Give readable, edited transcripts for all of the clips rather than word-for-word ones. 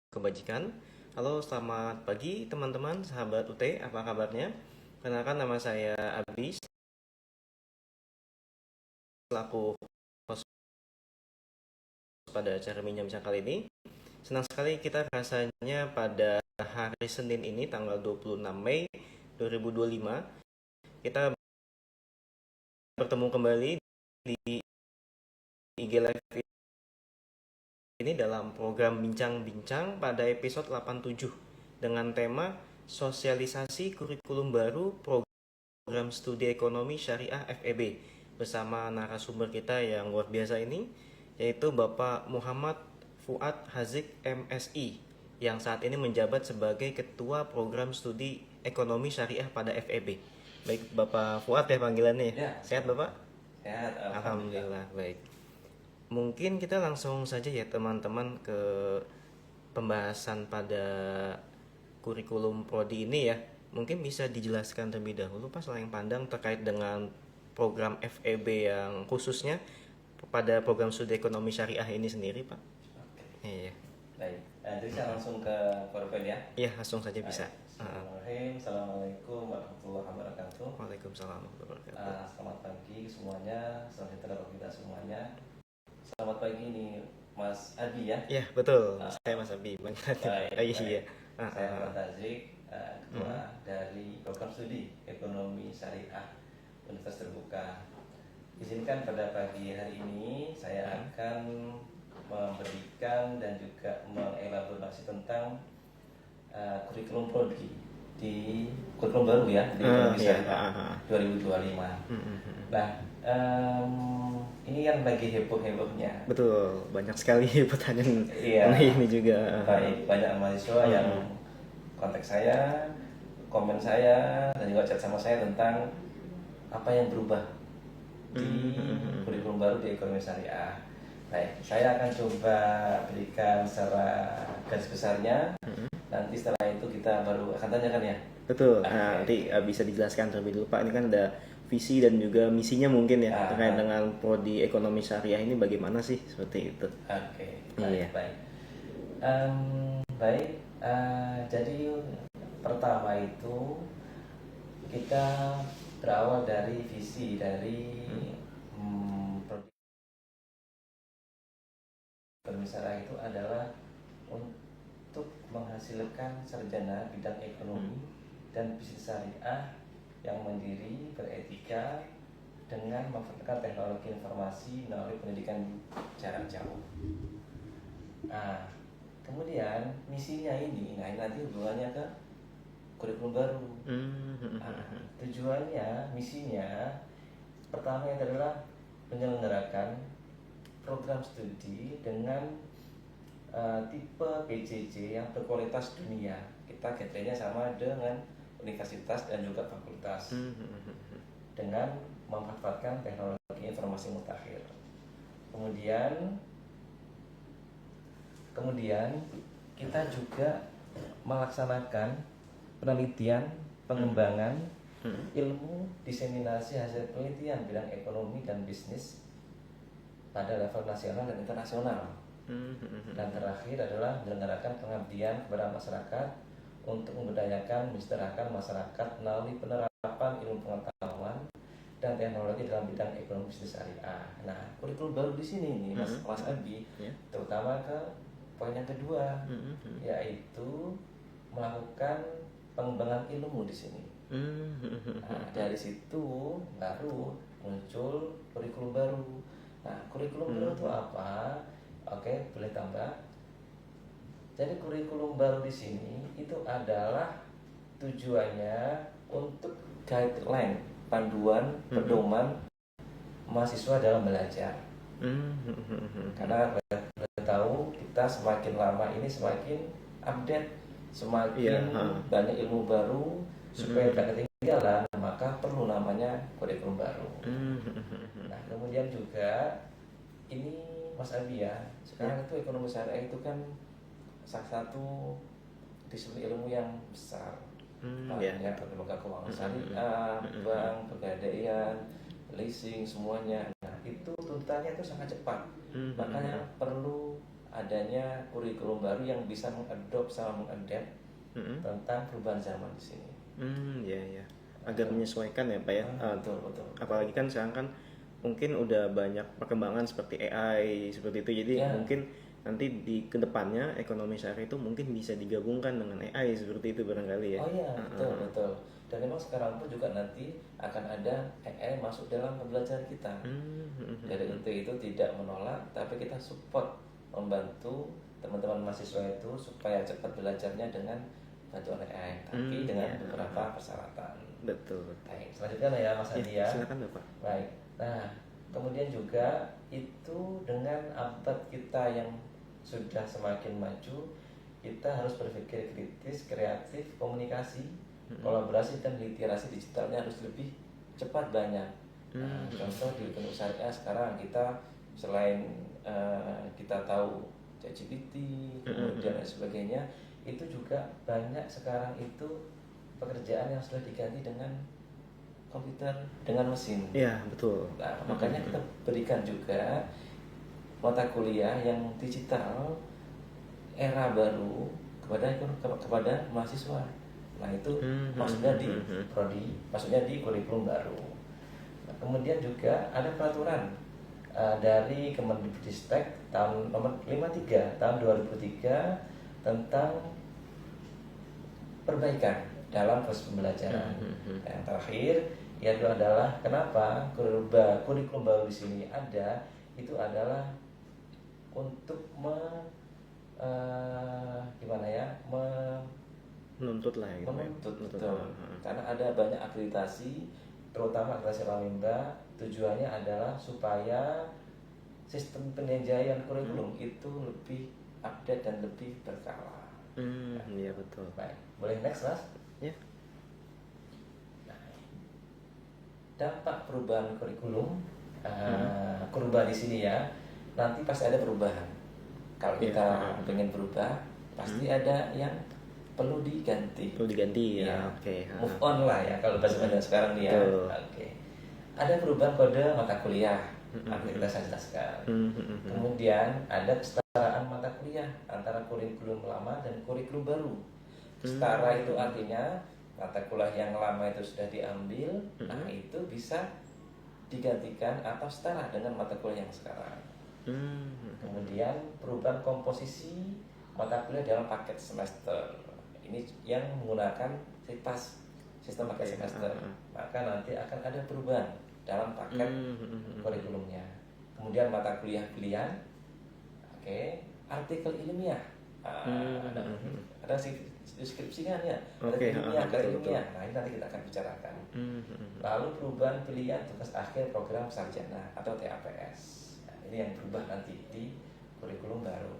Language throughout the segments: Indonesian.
Kebajikan. Halo, selamat pagi teman-teman, sahabat UT, apa kabarnya? Kenalkan nama saya Abi, selaku host pada acara Bincang-Bincang kali ini. Senang sekali kita rasanya pada hari Senin ini, tanggal 26 Mei 2025, kita bertemu kembali di IG Live ini dalam program Bincang-Bincang pada episode 87 dengan tema Sosialisasi Kurikulum Baru Program Studi Ekonomi Syariah FEB bersama narasumber kita yang luar biasa ini, yaitu Bapak Muhammad Fuad Hazik MSI yang saat ini menjabat sebagai Ketua Program Studi Ekonomi Syariah pada FEB. Baik, Bapak Fuad ya panggilannya. Ya. Sehat Bapak? Sehat, Alhamdulillah. Baik. Mungkin kita langsung saja ya teman-teman ke pembahasan pada kurikulum prodi ini ya. Mungkin bisa dijelaskan terlebih dahulu Pak Selayang Pandang terkait dengan program FEB yang khususnya pada program studi ekonomi syariah ini sendiri Pak. Oke. Iya. Baik. Jadi saya langsung ke korban ya. Iya, langsung saja bisa. Bismillahirrahmanirrahim. Assalamualaikum warahmatullahi wabarakatuh. Waalaikumsalam warahmatullahi wabarakatuh. Selamat pagi semuanya. Selamat sejahtera bagi kita semuanya. Selamat pagi nih Mas Adi ya. Iya, betul. Saya Mas Abi. Baik. Iya. Saya Fuad Hazik, ketua dari program studi ekonomi syariah Universitas Terbuka. Izinkan pada pagi hari ini saya akan memberikan dan juga mengelaborasi tentang kurikulum prodi di kurikulum baru ya di ekonomi syariah 2025. Nah, ini kan lagi heboh-hebohnya. Betul, banyak sekali pertanyaan mengenai ini juga. Baik, banyak mahasiswa yang kontak saya, komen saya, dan juga chat sama saya tentang apa yang berubah di kurikulum baru di ekonomi syariah. Baik, saya akan coba berikan secara garis besarnya. Nanti setelah itu kita baru akan tanyakan ya. Betul. Nah, nanti bisa dijelaskan terlebih dulu Pak. Ini kan ada visi dan juga misinya mungkin ya terkait dengan prodi ekonomi syariah ini bagaimana sih seperti itu. Oke. Iya. Baik. Baik. Jadi pertama itu kita berawal dari visi dari prodi ekonomi syariah itu adalah untuk menghasilkan sarjana bidang ekonomi dan bisnis syariah yang mandiri, beretika, dengan memanfaatkan teknologi informasi melalui pendidikan jarak jauh. Nah, kemudian misinya ini, nah ini nanti hubungannya ke kurikulum baru. Tujuannya, misinya, pertama adalah menyelenggarakan program studi dengan tipe PJJ yang berkualitas dunia. Kita genrenya sama dengan universitas dan juga fakultas dengan memanfaatkan teknologi informasi mutakhir. Kemudian kita juga melaksanakan penelitian, pengembangan ilmu, diseminasi hasil penelitian bidang ekonomi dan bisnis pada level nasional dan internasional. Dan terakhir adalah menyelenggarakan pengabdian kepada masyarakat untuk memberdayakan, mensejahterakan masyarakat melalui penerapan ilmu pengetahuan dan teknologi dalam bidang ekonomi bisnis syariah. Nah, kurikulum baru di sini nih, Mas Abi, terutama ke poin yang kedua, yaitu melakukan pengembangan ilmu di sini. Nah, dari situ baru muncul kurikulum baru. Nah, kurikulum baru itu apa? Oke, boleh tambah. Jadi kurikulum baru di sini itu adalah tujuannya untuk guideline, panduan, pedoman mahasiswa dalam belajar. Karena kita tahu kita semakin lama ini semakin update, semakin banyak ilmu baru, supaya tidak ketinggalan, maka perlu namanya kurikulum baru. Nah, kemudian juga ini Mas Abi ya, sekarang itu ekonomi syariah itu kan salah satu disiplin ilmu yang besar. Banyak lembaga keuangan syariah, bank, pegadaian, leasing, semuanya. Nah, itu tuntutannya itu sangat cepat. Makanya perlu adanya kurikulum baru yang bisa mengadop sama mengadapt tentang perubahan zaman di sini. Ya ya. Agar menyesuaikan ya Pak ya. Betul. Apalagi kan sekarang kan mungkin udah banyak perkembangan seperti AI seperti itu. Jadi mungkin nanti di kedepannya ekonomi syariah itu mungkin bisa digabungkan dengan AI seperti itu barangkali ya. Oh iya, betul. Dan memang sekarang pun juga nanti akan ada AI masuk dalam pembelajaran kita. Jadi itu tidak menolak, tapi kita support, membantu teman-teman mahasiswa itu supaya cepat belajarnya dengan bantuan AI, tapi dengan beberapa persyaratan. Betul. Baik, selanjutnya ya Mas Andi ya. Silakan Bapak. Baik. Nah, kemudian juga itu dengan abad kita yang sudah semakin maju, kita harus berpikir kritis, kreatif, komunikasi, kolaborasi dan literasi digitalnya harus lebih cepat banyak. Nah, contoh di Ekonomi Syariah sekarang kita selain kita tahu ChatGPT, kemudian dan sebagainya, itu juga banyak sekarang itu pekerjaan yang sudah diganti dengan komputer, dengan mesin. Iya, betul. Nah, makanya kita berikan juga mata kuliah yang digital era baru kepada mahasiswa. Nah, itu maksudnya di prodi, maksudnya di kurikulum baru. Nah, kemudian juga ada peraturan dari Kemendikbudristek tahun nomor 53 tahun 2003 tentang perbaikan dalam proses pembelajaran. Yang terakhir yaitu adalah kenapa kurikulum baru di sini ada, itu adalah untuk menuntut lah ya. Menuntut. Karena ada banyak akreditasi, terutama akreditasi Lamimba, tujuannya adalah supaya sistem penilaian kurikulum itu lebih update dan lebih berkala. Iya betul. Baik, boleh next Mas? Ya. Nah, dampak perubahan kurikulum, perubahan di sini ya, nanti pasti ada perubahan. Kalau kita pengen berubah, pasti ada yang perlu diganti. Ya. Oke. Move on lah ya kalau bahasa sekarang nih ya. Oke. Ada perubahan kode mata kuliah, kita saya jelaskan. Kemudian ada kesetaraan mata kuliah antara kurikulum lama dan kurikulum baru. Setara itu artinya mata kuliah yang lama itu sudah diambil, nah itu bisa digantikan atau setara dengan mata kuliah yang sekarang. Kemudian perubahan komposisi mata kuliah dalam paket semester. Ini yang menggunakan SIPAS, sistem paket semester. Maka nanti akan ada perubahan dalam paket kurikulumnya. Kemudian mata kuliah pilihan, artikel ilmiah, ada deskripsinya ya, artikel ilmiah. Nah ini nanti kita akan bicarakan. Lalu perubahan pilihan tugas akhir program sarjana atau TAPS. Nah, ini yang berubah nanti di kurikulum baru.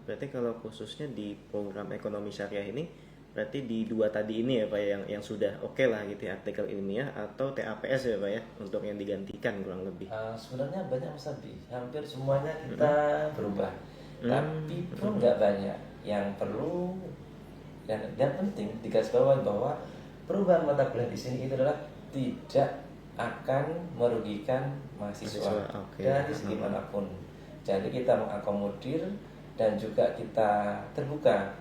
Berarti kalau khususnya di program ekonomi syariah ini, berarti di dua tadi ini ya Pak yang sudah oke lah gitu ya, artikel ilmiah atau TAPS ya Pak ya, untuk yang digantikan kurang lebih. Sebenarnya banyak Mas Abi, hampir semuanya kita berubah, tapi pun nggak banyak. Yang perlu dan penting digarisbawahi bahwa perubahan mata kuliah di sini itu adalah tidak akan merugikan mahasiswa dari segi manapun. Jadi kita mengakomodir dan juga kita terbuka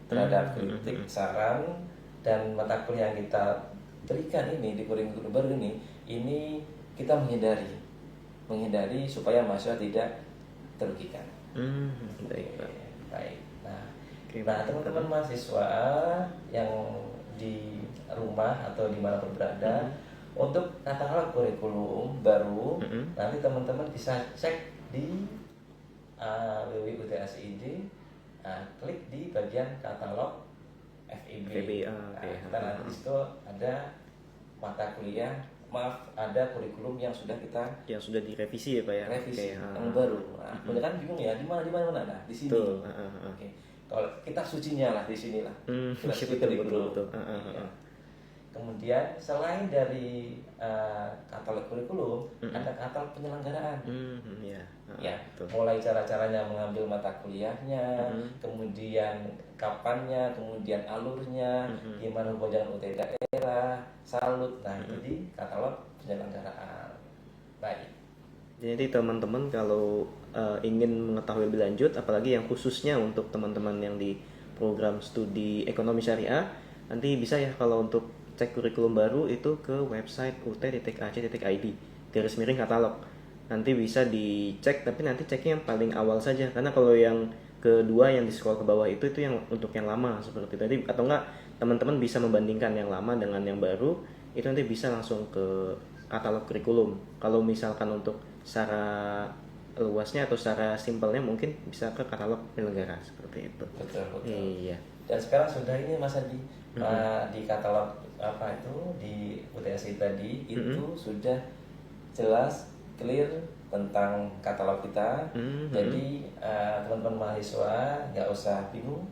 terhadap kritik, saran, dan mata kuliah yang kita berikan ini di kurikulum baru ini kita menghindari supaya mahasiswa tidak terugikan. Baik. Nah, teman-teman mahasiswa yang di rumah atau dimanapun berada, untuk katalog kurikulum baru nanti teman-teman bisa cek di www.utsid, klik di bagian katalog FIB. Kita nanti di situ ada mata kuliah, ada kurikulum yang sudah direvisi ya Pak ya. Revisi yang baru. Nah, kan bingung ya, di mana? Nah, di sini. Kalau kita sucinya lah di sini lah. Kita suci kurikulum. Kemudian selain dari katalog kurikulum, ada katalog penyelenggaraan. Mulai cara-caranya mengambil mata kuliahnya, kemudian kapannya, kemudian alurnya, gimana hubungan UT daerah, salut. Nah, itu di katalog penyelenggaraan. Baik. Jadi teman-teman kalau ingin mengetahui lebih lanjut, apalagi yang khususnya untuk teman-teman yang di program studi ekonomi syariah, nanti bisa ya kalau untuk cek kurikulum baru itu ke website ut.ac.id /katalog. Nanti bisa dicek, tapi nanti ceknya yang paling awal saja, karena kalau yang kedua yang di scroll ke bawah itu yang untuk yang lama seperti tadi, atau enggak teman-teman bisa membandingkan yang lama dengan yang baru, itu nanti bisa langsung ke katalog kurikulum. Kalau misalkan untuk secara luasnya atau secara simpelnya mungkin bisa ke katalog penyelenggara seperti itu. Betul. Iya. Dan sekarang sudah ini Mas Adi, di katalog apa itu di UTSI tadi itu sudah jelas clear tentang katalog kita. Jadi teman-teman mahasiswa nggak usah bingung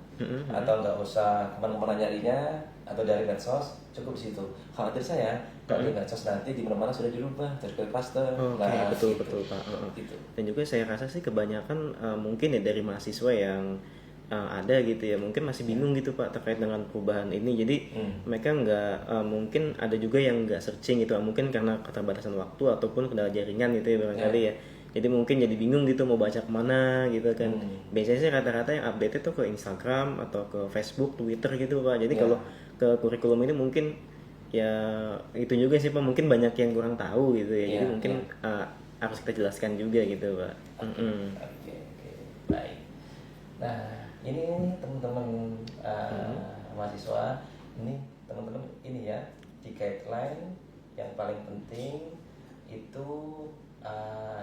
atau nggak usah kemana-mana nyarinya atau dari medsos, cukup di situ. Khawatir saya kalau di medsos nanti di mana-mana sudah dirubah dari cluster. Betul Pak. Gitu. Dan juga saya rasa sih kebanyakan mungkin ya dari mahasiswa yang ada gitu ya, mungkin masih bingung gitu Pak terkait dengan perubahan ini. Jadi mereka nggak mungkin ada juga yang nggak searching gitu, mungkin karena keterbatasan waktu ataupun kendala jaringan gitu ya barangkali ya. Jadi mungkin jadi bingung gitu mau baca kemana gitu kan. Biasanya sih rata-rata yang update itu ke Instagram atau ke Facebook, Twitter gitu Pak. Jadi kalau ke kurikulum ini mungkin ya itu juga sih Pak, mungkin banyak yang kurang tahu gitu ya. Jadi mungkin harus kita jelaskan juga gitu Pak. Oke. Baik. Nah, ini teman-teman mahasiswa, ini teman-teman ini ya, di guideline yang paling penting itu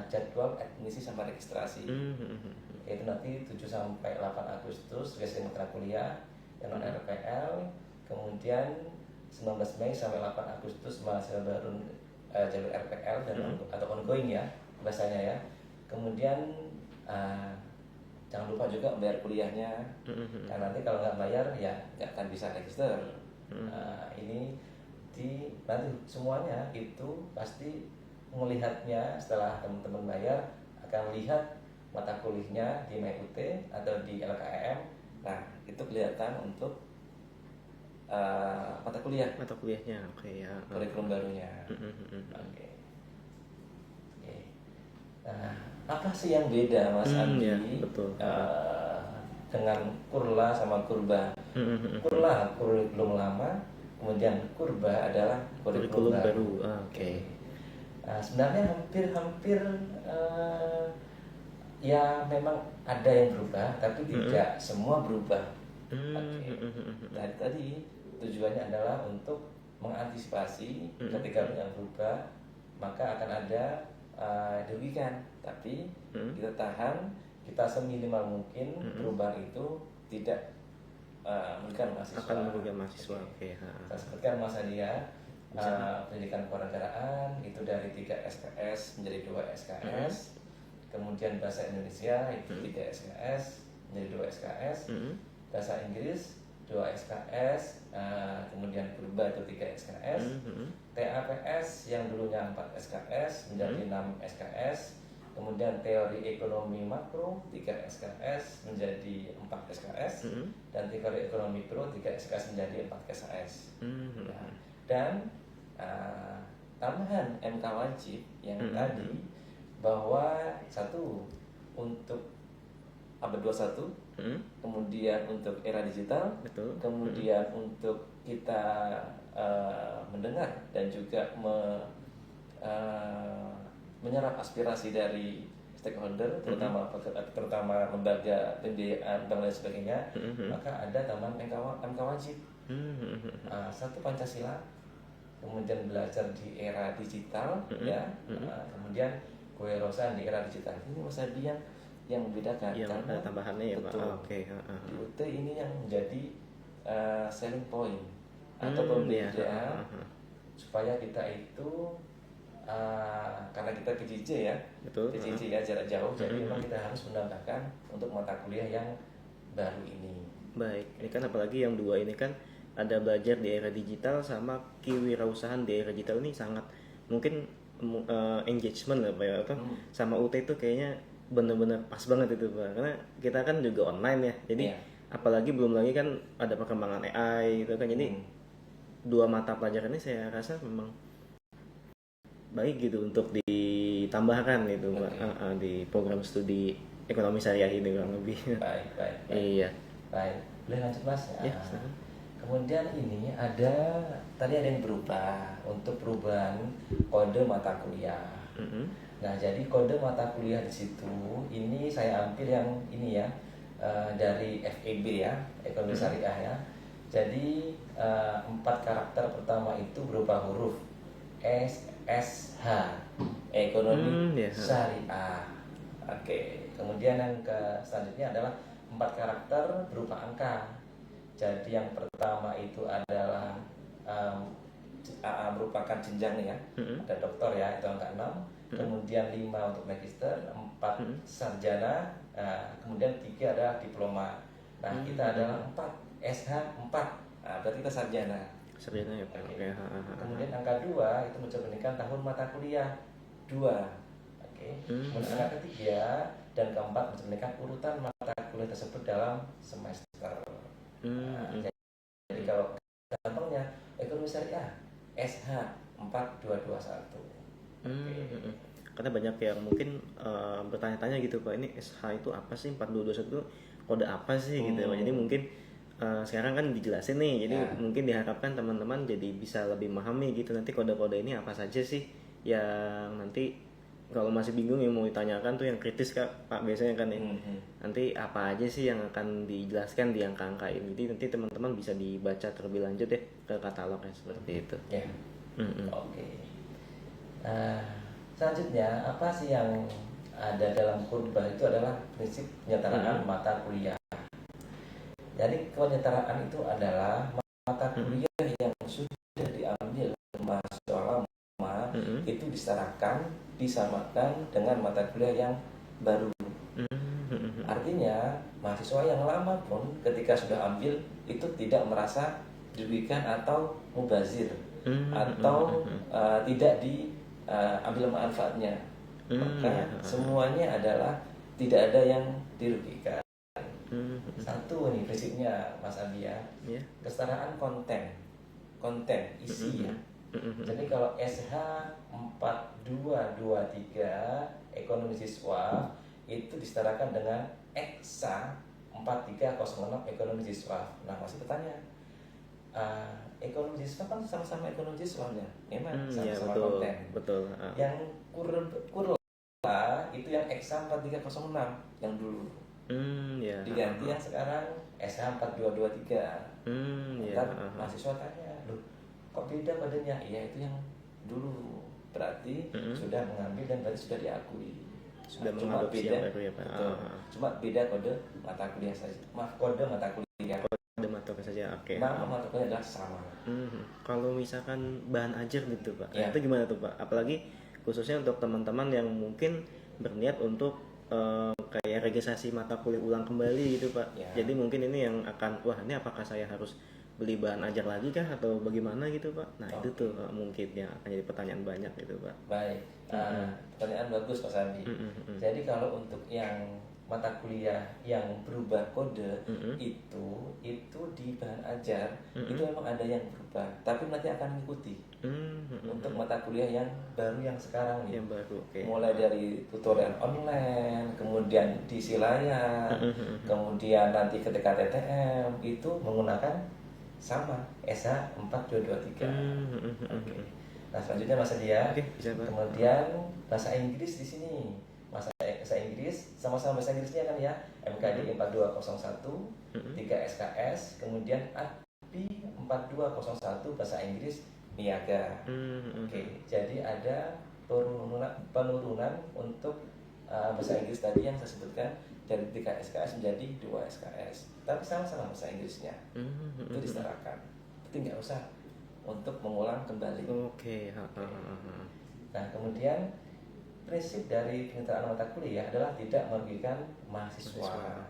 jadwal admisi sama registrasi. Itu nanti 7 sampai 8 Agustus registrasi mitra kuliah yang non RPL, kemudian 19 Mei sampai 8 Agustus mahasiswa baru jalur RPL dan atau ongoing ya bahasanya ya. Kemudian jangan lupa juga bayar kuliahnya, karena nanti kalau nggak bayar ya nggak akan bisa register. Ini nanti semuanya itu pasti melihatnya setelah teman-teman bayar, akan lihat mata kuliahnya di MyUT atau di LKM. Nah itu kelihatan untuk mata kuliahnya, ya. Kurikulum barunya. Oke. Nah, apa sih yang beda Mas Andi ya, betul. dengan kurla sama kurba? Kurla kurikulum lama, kemudian kurba adalah kurikulum baru. Nah, sebenarnya hampir ya memang ada yang berubah, tapi tidak semua berubah. Nah, tadi tujuannya adalah untuk mengantisipasi ketika yang berubah, maka akan ada dirugikan, tapi kita tahan, kita seminimal mungkin perubahan itu tidak merugikan mahasiswa. Akan merugikan mahasiswa. Saya sebutkan Mas Adia, pendidikan kewarganegaraan itu dari 3 SKS menjadi 2 SKS. Kemudian bahasa Indonesia itu 3 SKS menjadi 2 SKS. Bahasa Inggris 2 SKS, kemudian kurba itu 3 SKS. TAPS yang dulunya 4 SKS menjadi 6 SKS. Kemudian teori ekonomi makro 3 SKS menjadi 4 SKS. Dan teori ekonomi mikro 3 SKS menjadi 4 SKS. Dan tambahan MK wajib yang tadi, bahwa satu untuk abad 21, kemudian untuk era digital, kemudian untuk kita mendengar dan juga menyerap aspirasi dari stakeholder, terutama lembaga pembiayaan dan lain sebagainya, maka ada tambahan MK wajib. Satu Pancasila, kemudian belajar di era digital, kemudian kewirausahaan di era digital. Ini Mas Adi yang membedakan, karena tambahannya ya Pak. Di UT ini yang menjadi selling point atau pembeda supaya kita itu karena kita PJJ ya, PJJ ya jarak jauh, jadi memang kita harus menambahkan untuk mata kuliah yang baru ini. Baik, ini kan apalagi yang dua ini kan ada belajar di era digital sama kewirausahaan di era digital, ini sangat mungkin engagement lah Pak ya, sama UT itu kayaknya benar-benar pas banget itu Pak, karena kita kan juga online ya, jadi apalagi belum lagi kan ada perkembangan AI gitu kan, jadi dua mata pelajaran ini saya rasa memang baik gitu untuk ditambahkan itu Pak, di program studi ekonomi syariah ini kurang lebih. Baik, baik, baik. Iya. Baik, boleh lanjut Mas. Ya, silakan. Kemudian ini tadi ada yang berubah untuk perubahan kode mata kuliah. Nah, jadi kode mata kuliah di situ ini saya ambil yang ini ya, dari FEB ya, ekonomi syariah ya. Jadi 4 karakter pertama itu berupa huruf SH, ekonomi syariah. Oke, kemudian yang selanjutnya adalah 4 karakter berupa angka. Jadi yang pertama itu adalah merupakan jenjang ya, ada doktor ya, itu angka 6. Kemudian 5 untuk magister, 4 sarjana, kemudian 3 adalah diploma. Nah, kita adalah 4 SH 4, berarti kita sarjana. Sarjana ya Pak. Oke. Kemudian angka 2 itu mencerminkan tahun mata kuliah 2. Oke. Kemudian angka ketiga dan keempat mencerminkan urutan mata kuliah tersebut dalam semester. Jadi kalau gampangnya ekonomi syariah SH 4221. Karena banyak yang mungkin bertanya-tanya gitu Pak, ini SH itu apa sih, 4221 itu kode apa sih gitu Pak. Jadi mungkin sekarang kan dijelasin nih, jadi mungkin diharapkan teman-teman jadi bisa lebih memahami gitu nanti kode-kode ini apa saja sih yang nanti kalau masih bingung yang mau ditanyakan tuh yang kritis Pak biasanya kan ya. Nanti apa aja sih yang akan dijelaskan di angka-angka ini, jadi nanti teman-teman bisa dibaca terlebih lanjut ya ke katalognya seperti itu. Ya. Oke. Selanjutnya apa sih yang ada dalam kurbah itu adalah prinsip penyederhanaan mata kuliah. Jadi penyederhanaan itu adalah mata kuliah yang sudah diambil mahasiswa lama itu disetarakan, disamakan dengan mata kuliah yang baru. Artinya mahasiswa yang lama pun ketika sudah ambil itu tidak merasa dirugikan atau mubazir atau tidak diambil manfaatnya. Maka semuanya adalah tidak ada yang dirugikan. Satu nih prinsipnya Mas Andi ya, kesetaraan konten isi ya. Jadi kalau SH 4223 ekonomi siswa itu disetarakan dengan EKSA 4306 ekonomi siswa. Nah, masih bertanya, ekonomi siswa kan sama-sama ekonomi siswanya, memang sama-sama konten. Betul. Yang kurla itu yang EKSA 4306 yang dulu. Diganti yang sekarang SH 4223. Mahasiswa tanya, loh kok beda kodenya? Iya itu yang dulu, berarti sudah mengambil dan berarti sudah diakui. Sudah cuma beda baru ya Pak. Cuma beda kode mata kuliah saja. Maaf, kode mata kuliah. Kode mata kuliah saja. Oke. Nama mata kuliah adalah sama. Kalau misalkan bahan ajar gitu Pak, itu gimana tuh Pak? Apalagi khususnya untuk teman-teman yang mungkin berniat untuk kayak registrasi mata kuliah ulang kembali gitu Pak. Jadi mungkin ini yang akan, wah ini apakah saya harus beli bahan ajar lagi kah atau bagaimana gitu Pak? Nah itu tuh mungkin yang akan jadi pertanyaan banyak gitu Pak. Baik, pertanyaan bagus Mas Andi. Jadi kalau untuk yang mata kuliah yang berubah kode itu di bahan ajar itu memang ada yang berubah, tapi nanti akan mengikuti untuk mata kuliah yang baru yang sekarang nih. Yang baru, mulai dari tutorial online, kemudian diisi layar, kemudian nanti ketika TTM itu menggunakan sama SH 4223. Nah selanjutnya Mas Andi ya. Kemudian bahasa Inggris di sini. Bahasa Inggris sama-sama bahasa Inggrisnya kan ya, MKD 4201, 3 SKS, kemudian API 4201 bahasa Inggris niaga. Jadi ada penurunan untuk bahasa Inggris tadi yang saya sebutkan dari 3 SKS menjadi 2 SKS, tapi sama-sama bahasa Inggrisnya itu disetarakan, itu nggak usah untuk mengulang kembali. Nah kemudian prinsip dari penyetaraan mata kuliah adalah tidak merugikan mahasiswa.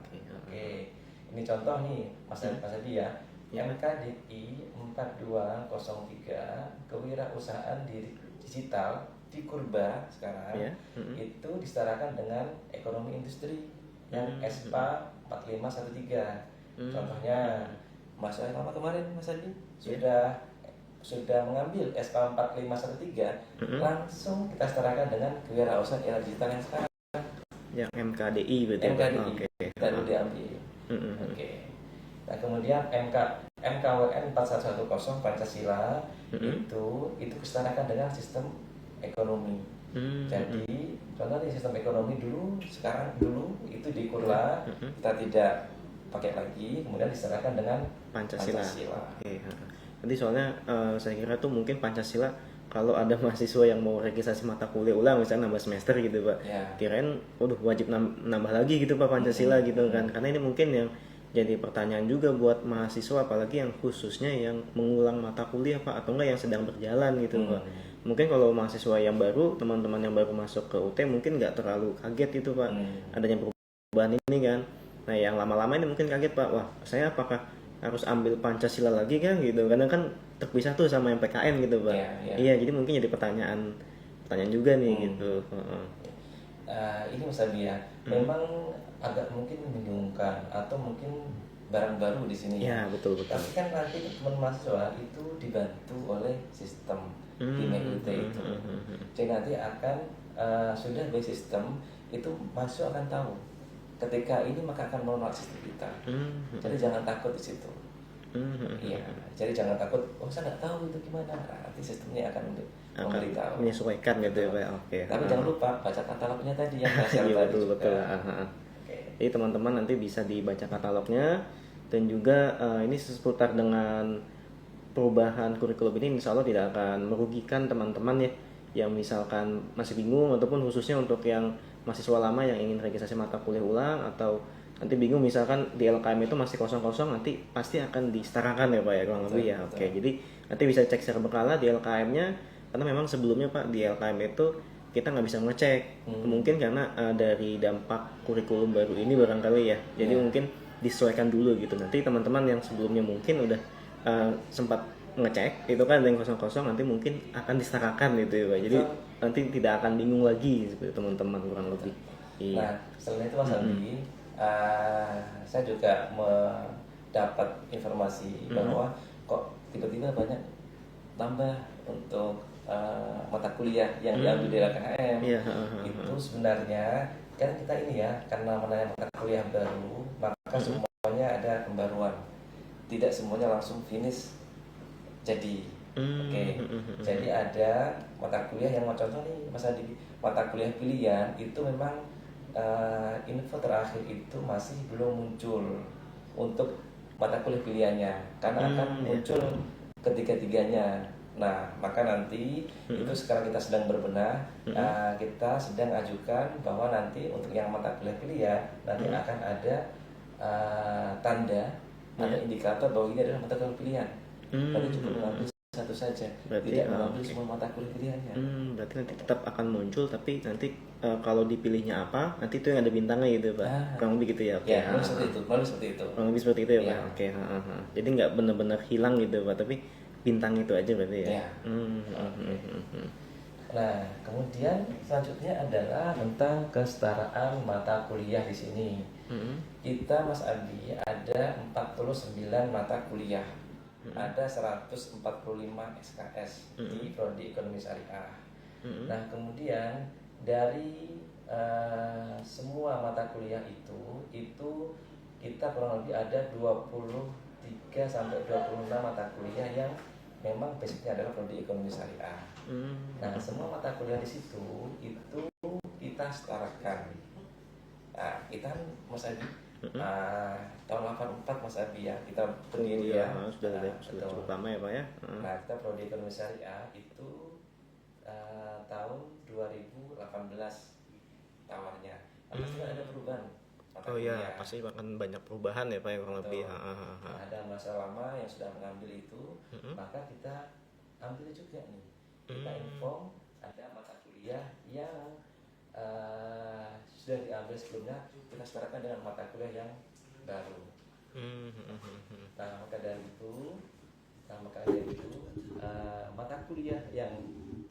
Ini contoh nih Mas Adi ya, MKDI 4203 kewirausahaan digital di Kurba sekarang itu disetarakan dengan ekonomi industri yang SPA 4513. Contohnya mahasiswa yang lama kemarin Mas Adi sudah sudah mengambil SK 4513, langsung kita setarakan dengan kewirausahaan era digital yang sekarang. Yang MKDI berarti. MKDI Oke. baru diambil. Oke. Nah kemudian MKWN 4110 Pancasila itu kesetarakan dengan sistem ekonomi. Jadi contohnya sistem ekonomi dulu itu di Kurla kita tidak pakai lagi, kemudian diserahkan dengan Pancasila. Oke. Nanti soalnya saya kira tuh mungkin Pancasila kalau ada mahasiswa yang mau registrasi mata kuliah ulang misalnya nambah semester gitu Pak, kirain wajib nambah lagi gitu Pak Pancasila gitu kan, karena ini mungkin yang jadi pertanyaan juga buat mahasiswa, apalagi yang khususnya yang mengulang mata kuliah Pak, atau enggak yang sedang berjalan gitu Pak. Mungkin kalau mahasiswa yang baru, teman-teman yang baru masuk ke UT mungkin nggak terlalu kaget gitu Pak, adanya perubahan ini kan. Nah yang lama-lama ini mungkin kaget Pak, wah saya apakah harus ambil Pancasila lagi kan gitu, karena kan terpisah tuh sama yang PKN gitu Pak. Iya, jadi mungkin jadi pertanyaan juga nih gitu. Ini Mas Abi ya, memang agak mungkin membingungkan atau mungkin barang baru di sini ya. Betul. Tapi kan nanti teman mahasiswa itu dibantu oleh sistem di MEUT itu. Jadi nanti akan sudah by sistem itu mahasiswa akan tahu ketika ini maka akan menolak sistem kita. Jadi jangan takut di situ. Iya, jadi jangan takut. Oh saya nggak tahu itu gimana. Nanti sistemnya akan memberitahu. Menyesuaikan gitu ya Pak. Oke. Tapi jangan lupa baca katalognya tadi yang saya tadi. Betul. Jadi teman-teman nanti bisa dibaca katalognya, dan juga ini seputar dengan perubahan kurikulum ini insya Allah tidak akan merugikan teman-teman ya yang misalkan masih bingung, ataupun khususnya untuk yang mahasiswa lama yang ingin registrasi mata kuliah ulang, atau nanti bingung misalkan di LKM itu masih kosong-kosong, nanti pasti akan disetarakan ya Pak ya kurang lebih ya. Oke, jadi nanti bisa cek secara berkala di LKM-nya, karena memang sebelumnya Pak di LKM itu kita nggak bisa ngecek, mungkin karena dari dampak kurikulum baru ini barangkali ya, jadi mungkin disesuaikan dulu gitu. Nanti teman-teman yang sebelumnya mungkin udah sempat ngecek itu kan ada yang kosong-kosong, nanti mungkin akan disetarakan gitu ya Pak, jadi nanti tidak akan bingung lagi seperti teman-teman kurang lebih. Nah selain itu Mas Aldi, saya juga mendapat informasi bahwa kok tiba-tiba banyak tambah untuk mata kuliah yang diambil di LKM. Itu sebenarnya kan kita ini ya, karena namanya mata kuliah baru, maka semuanya ada pembaruan, tidak semuanya langsung finish jadi. Jadi ada mata kuliah yang contoh nih Mas Adi, mata kuliah pilihan itu memang info terakhir itu masih belum muncul untuk mata kuliah pilihannya, karena akan muncul ketiga-tiganya. Nah maka nanti itu sekarang kita sedang berbenah, kita sedang ajukan bahwa nanti untuk yang mata kuliah pilihan nanti akan ada tanda atau indikator bahwa ini adalah mata kuliah pilihan. Tapi cukup mengambil satu saja, tidak mengambil semua mata kuliah pilihannya. Berarti nanti tetap akan muncul, tapi nanti kalau dipilihnya apa, nanti itu yang ada bintangnya gitu Pak. Kurang lebih gitu ya. Ya, seperti itu. Kurang lebih seperti itu ya Pak. Oke. Jadi nggak benar-benar hilang gitu Pak, tapi bintang itu aja berarti ya. Nah, kemudian selanjutnya adalah tentang kesetaraan mata kuliah di sini. Kita Mas Adi ada 49 mata kuliah. Ada 145 SKS di Prodi Ekonomi Syariah. Nah kemudian dari semua mata kuliah itu kita kurang lebih ada 23 sampai 26 mata kuliah yang memang basicnya adalah Prodi Ekonomi Syariah. Nah semua mata kuliah di situ itu kita setarakan. Nah kita Mas Adi tahun 84 Mas Abi ya kita berdiri sudah cukup lama ya Pak ya. Nah kita Prodi Ekonomi Syariah itu tahun 2018 tawarnya. Pasti ada perubahan. Pasti akan banyak perubahan ya Pak ya kurang lebih. Ada masa lama yang sudah mengambil itu, maka kita ambil juga nih. Kita inform ada mata kuliah yang sudah diambil sebelumnya, kita setarakan dengan mata kuliah yang baru. Nah maka dari itu mata kuliah yang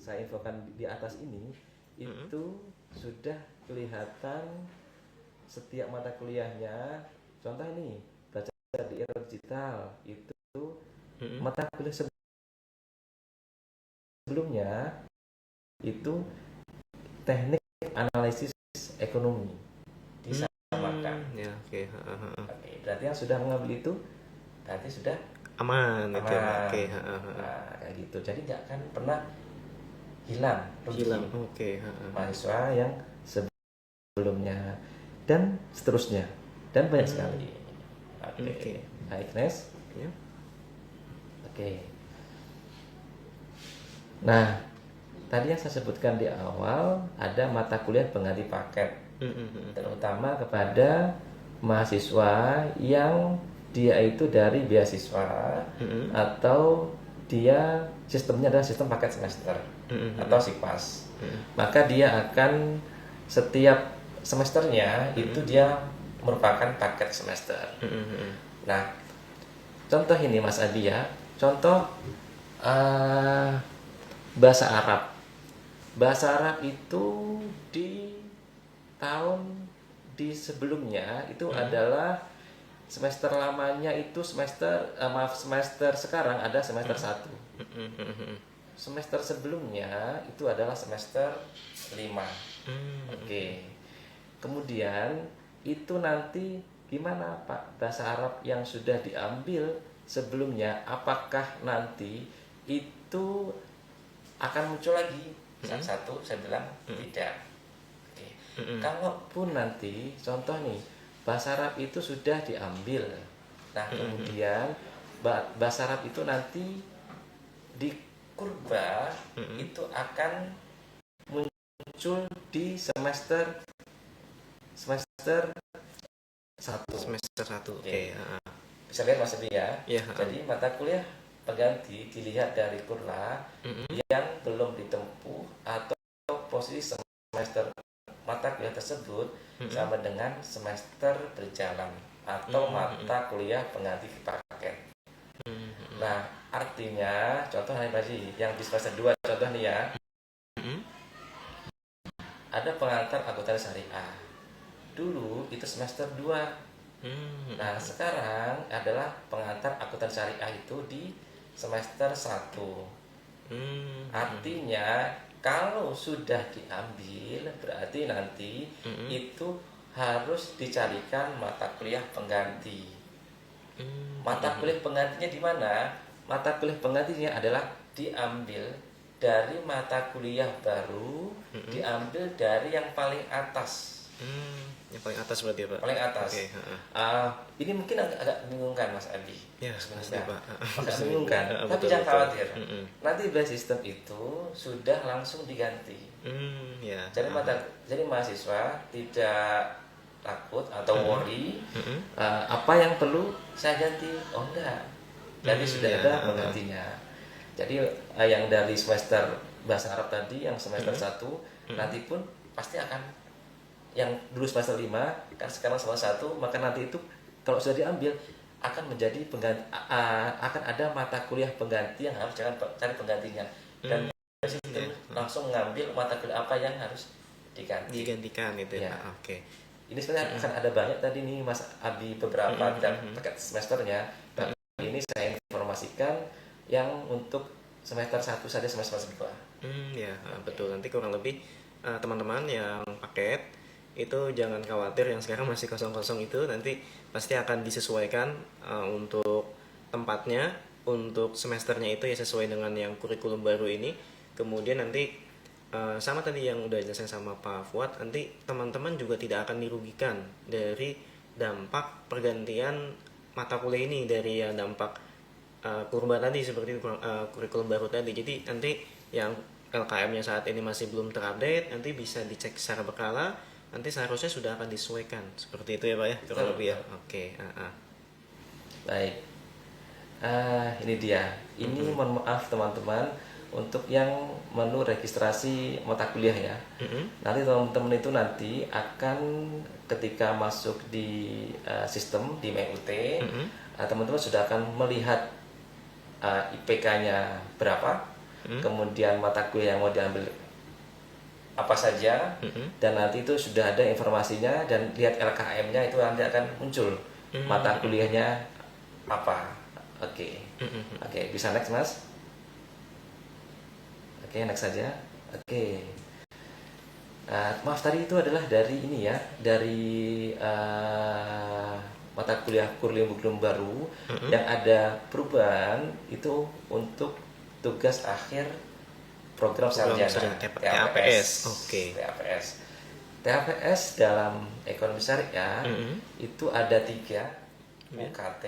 saya infokan di atas ini itu sudah kelihatan setiap mata kuliahnya. Contoh ini belajar di era digital itu mata kuliah sebelumnya itu teknik analisis ekonomi disamakan. Ya, oke. Oke, berarti yang sudah mengambil itu berarti sudah Aman, itu. aman. Oke. Nah, kayak gitu. Jadi nggak akan pernah hilang rugi Hilang. Oke. mahasiswa yang sebelumnya dan seterusnya dan banyak sekali. Oke. Baik, Nes. Ya. Oke. Nah, tadi yang saya sebutkan di awal ada mata kuliah pengganti paket, terutama kepada mahasiswa yang dia itu dari beasiswa atau dia sistemnya adalah sistem paket semester atau SIPAS. Maka dia akan setiap semesternya itu dia merupakan paket semester. Nah, contoh ini Mas Adi ya, contoh bahasa Arab. Bahasa Arab itu di sebelumnya itu adalah semester lamanya itu semester sekarang ada semester 1. Semester sebelumnya itu adalah semester 5. Oke. Kemudian itu nanti gimana Pak bahasa Arab yang sudah diambil sebelumnya, apakah nanti itu akan muncul lagi? Satu saya bilang tidak. Oke. Kalaupun nanti contoh nih bahasa Arab itu sudah diambil, nah kemudian bahasa Arab itu nanti di kurba itu akan muncul di semester 1. Semester 1. Oke. Bisa lihat Mas Abi ya. Ya. Jadi mata kuliah pengganti dilihat dari kurla yang belum ditempuh atau posisi semester mata kuliah tersebut sama dengan semester berjalan atau mata kuliah pengganti paket. Nah, artinya contoh nih Pak Haji, yang di semester 2 contoh nih ya. Ada pengantar akuntansi syariah. Dulu itu semester 2. Nah, sekarang adalah pengantar akuntansi syariah itu di semester 1. Artinya kalau sudah diambil berarti nanti itu harus dicarikan mata kuliah pengganti. Mata kuliah penggantinya di mana? Mata kuliah penggantinya adalah diambil dari mata kuliah baru, diambil dari yang paling atas. Yang paling atas berarti ya Pak? Paling atas. Okay. Ini mungkin agak membingungkan Mas Adi. Ya, pasti Pak. Agak membingungkan. Tapi jangan khawatir. Nanti base sistem itu sudah langsung diganti. Ya. Jadi mahasiswa tidak takut atau worry. Apa yang perlu saya ganti? Oh enggak. Jadi sudah ada penggantinya. Jadi yang dari semester bahasa Arab tadi yang semester 1 nanti pun pasti akan yang dulu semester 5 kan sekarang semester 1, maka nanti itu kalau sudah diambil akan menjadi pengganti, akan ada mata kuliah pengganti yang harus jangan cari penggantinya dan itu langsung mengambil mata kuliah apa yang harus digantikan itu ya. Oke. Ini sebenarnya akan ada banyak tadi nih Mas Abi beberapa paket semesternya, tapi ini saya informasikan yang untuk semester 1 saja, semester 2. Ya, betul. Nanti kurang lebih teman-teman yang paket itu jangan khawatir, yang sekarang masih kosong-kosong itu nanti pasti akan disesuaikan untuk tempatnya, untuk semesternya itu ya sesuai dengan yang kurikulum baru ini. Kemudian nanti sama tadi yang udah jelasin sama Pak Fuad, nanti teman-teman juga tidak akan dirugikan dari dampak pergantian mata kuliah ini, dari yang dampak kurba tadi seperti kurikulum baru tadi. Jadi nanti yang LKM-nya saat ini masih belum terupdate, nanti bisa dicek secara berkala, nanti seharusnya sudah akan disesuaikan seperti itu ya Pak ya, kurang lebih ya. Oke. Baik. Ini dia. Ini mohon maaf teman-teman untuk yang menu registrasi mata kuliah ya. Nanti teman-teman itu nanti akan ketika masuk di sistem di MEUT, teman-teman sudah akan melihat IPK-nya berapa, kemudian mata kuliah yang mau diambil apa saja, dan nanti itu sudah ada informasinya, dan lihat LKM-nya itu nanti akan muncul mata kuliahnya apa. Oke. Bisa next Mas. Oke, next saja. Oke. Maaf tadi itu adalah dari ini ya, dari mata kuliah kurikulum baru yang ada perubahan itu untuk tugas akhir program sarjana TAPS. Oke. TAPS dalam ekonomi syariah itu ada 3, UKT,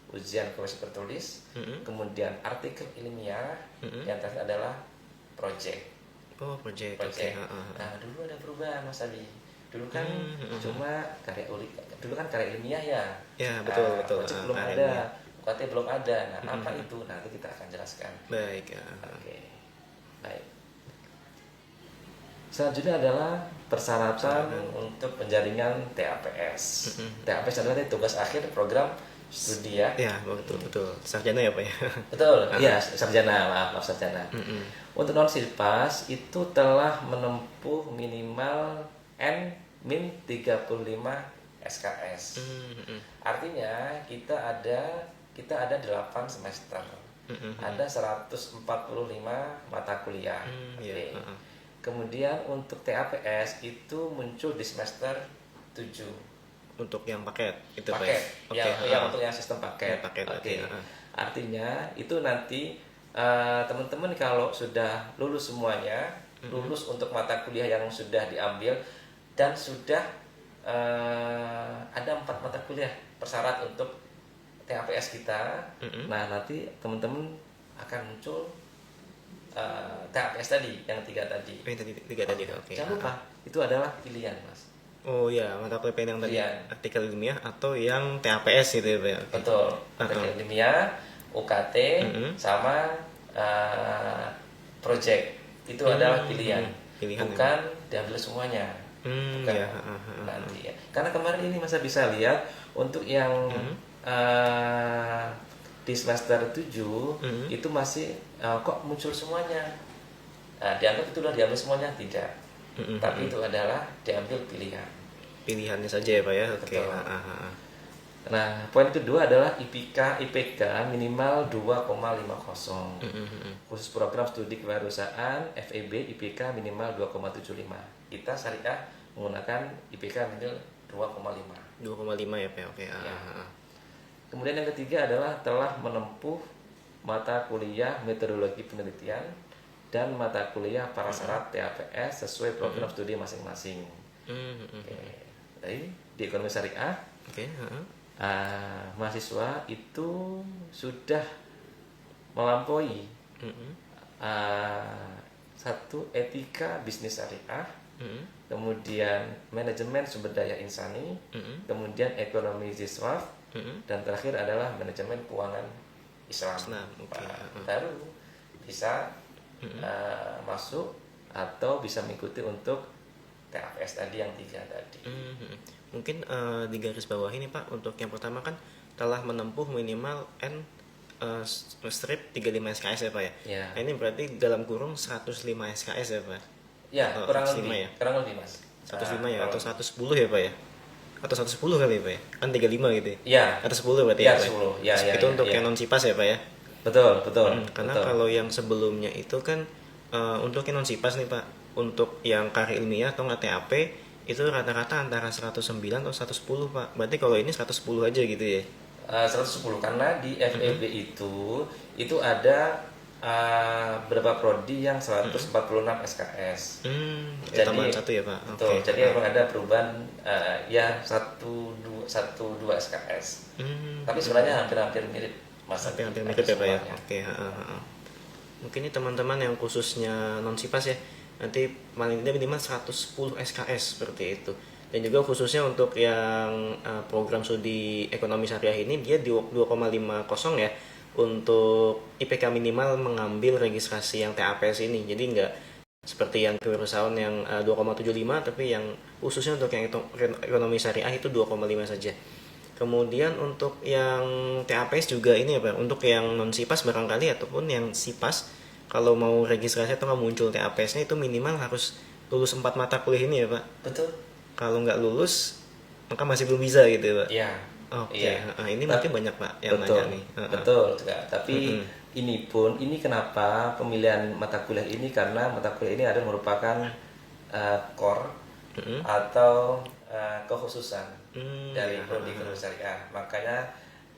ujian kompetensi bertulis, kemudian artikel ilmiah, yang terakhir adalah project. Project. Nah, dulu ada perubahan Mas Abi. Dulu kan cuma dulu kan karya ilmiah ya. Ya, betul. Project belum ada, UKT belum ada. Nah, apa itu? Nanti kita akan jelaskan. Baik. Oke. Baik. Selanjutnya adalah persyaratan untuk penjaringan TAPS. TAPS adalah tugas akhir program studi ya. Ya, betul. Sarjana ya Pak ya. Betul. Iya, sarjana. Maaf sarjana. Untuk non Silpas itu telah menempuh minimal N-35 SKS. Artinya kita ada 8 semester. Ada 145 mata kuliah. Oke. Kemudian untuk TAPS itu muncul di semester 7. Untuk yang paket itu paket. Pak. Yang untuk yang sistem paket. Oke. Artinya itu nanti teman-teman kalau sudah lulus semuanya, lulus untuk mata kuliah yang sudah diambil dan sudah ada 4 mata kuliah persyarat untuk TAPS kita. Nah, nanti teman-teman akan muncul TAPS tadi, yang 3 tadi. Tiga tadi. Oke. Jangan lupa, itu adalah pilihan, Mas. Oh ya, mata kuliah yang tadi artikel ilmiah atau yang TAPS gitu ya Pak. Betul. Artikel ilmiah, UKT, sama project. Itu adalah pilihan. Bukan diambil semuanya. Bukan nanti ya. Karena kemarin ini Mas bisa lihat untuk yang di semester 7 itu masih kok muncul semuanya. Dianggap itu sudah diambil semuanya, tidak. Tapi itu adalah diambil pilihannya saja ya Pak ya. Oke. Nah, poin kedua adalah IPK minimal 2,50. Khusus program studi kewirausahaan FEB IPK minimal 2,75. Kita syariah menggunakan IPK minimal 2,5. 2,5 ya Pak. Oke. Kemudian yang ketiga adalah telah menempuh mata kuliah metodologi penelitian dan mata kuliah prasyarat TAPS sesuai program studi masing-masing. Jadi di ekonomi syariah, mahasiswa itu sudah melampaui 1 etika bisnis syariah, kemudian manajemen sumber daya insani, kemudian ekonomi ziswaf, dan terakhir adalah manajemen keuangan Islam. Baru bisa masuk atau bisa mengikuti untuk TAPS tadi yang 3 tadi. Mungkin di garis bawah ini Pak, untuk yang pertama kan telah menempuh minimal N strip 35 SKS ya Pak ya. Nah, ini berarti dalam kurung 105 SKS ya Pak. Ya, kurang lebih Mas. 105 ya atau 110 ya Pak ya. Atau 110 kali Pak ya. Kan 35 gitu ya. Iya. Atau 10 berarti ya. 10. Itu untuk yang non SIPAS ya Pak ya. Betul. Karena kalau yang sebelumnya itu kan untuk yang non SIPAS nih Pak, untuk yang karya ilmiah atau nggak TAP itu rata-rata antara 109 atau 110 Pak. Berarti kalau ini 110 aja gitu ya. 110 karena di FEB itu ada beberapa prodi yang 146 SKS. Jadi tambahan 1 ya Pak. Betul. Jadi memang ada perubahan ya 1-2 SKS. Tapi sebenarnya hampir mirip Mas. Hampir mirip ya Pak ya. Oke. Mungkin ini teman-teman yang khususnya non SIPAS ya, nanti paling tidak minimal 110 SKS seperti itu. Dan juga khususnya untuk yang program studi ekonomi syariah ini dia di 2,50 ya untuk IPK minimal mengambil registrasi yang TAPS ini. Jadi enggak seperti yang kewirausahaan yang 2,75, tapi yang khususnya untuk yang ekonomi syariah itu 2,5 saja. Kemudian untuk yang TAPS juga ini ya Pak, untuk yang non SIPAS barangkali ataupun yang SIPAS kalau mau registrasi atau nggak muncul TAPS-nya itu minimal harus lulus 4 mata kuliah ini ya Pak. Betul. Kalau nggak lulus maka masih belum bisa gitu ya Pak. Iya. Oke. Ini mungkin banyak Pak yang betul, nanya nih. Betul juga. Tapi ini kenapa pemilihan mata kuliah ini, karena mata kuliah ini adalah merupakan core atau kekhususan dari prodi ekonomi syariah. Makanya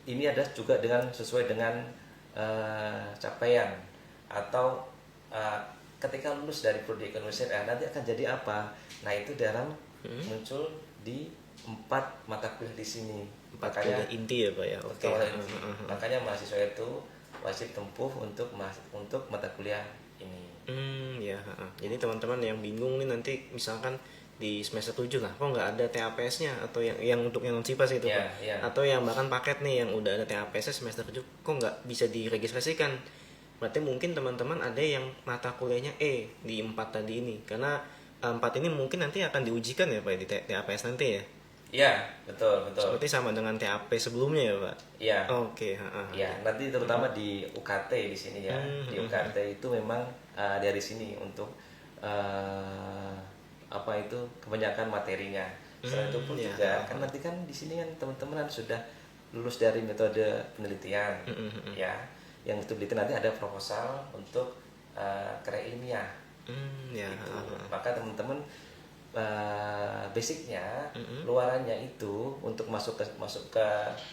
ini adalah juga sesuai dengan capaian atau ketika lulus dari prodi ekonomi syariah nanti akan jadi apa. Nah, itu dalam muncul di 4 mata kuliah di sini. 4 kuliah inti ya Pak ya. Oke. Makanya mahasiswa itu wajib tempuh untuk mata kuliah ini. Ya. Jadi teman-teman yang bingung nih nanti misalkan di semester 7 lah, kok nggak ada TAPS-nya, atau yang untuk yang non-SIPAS itu Pak. Atau yang bahkan paket nih yang udah ada TAPS-nya semester 7 kok nggak bisa diregistrasikan. Berarti mungkin teman-teman ada yang mata kuliahnya di 4 tadi ini, karena 4 ini mungkin nanti akan diujikan ya Pak di TAPS nanti ya. Iya, betul. Seperti sama dengan TAP sebelumnya ya Pak. Iya. Oke. Ya, nanti terutama di UKT di sini ya. Di UKT itu memang dari sini untuk kebanyakan materinya. Selain itu pun juga kan nanti kan di sini kan teman-teman sudah lulus dari metode penelitian, ya. Yang itu penelitian nanti ada proposal untuk karya ilmiah. Gitu. Maka teman-teman basicnya, luarannya itu untuk masuk ke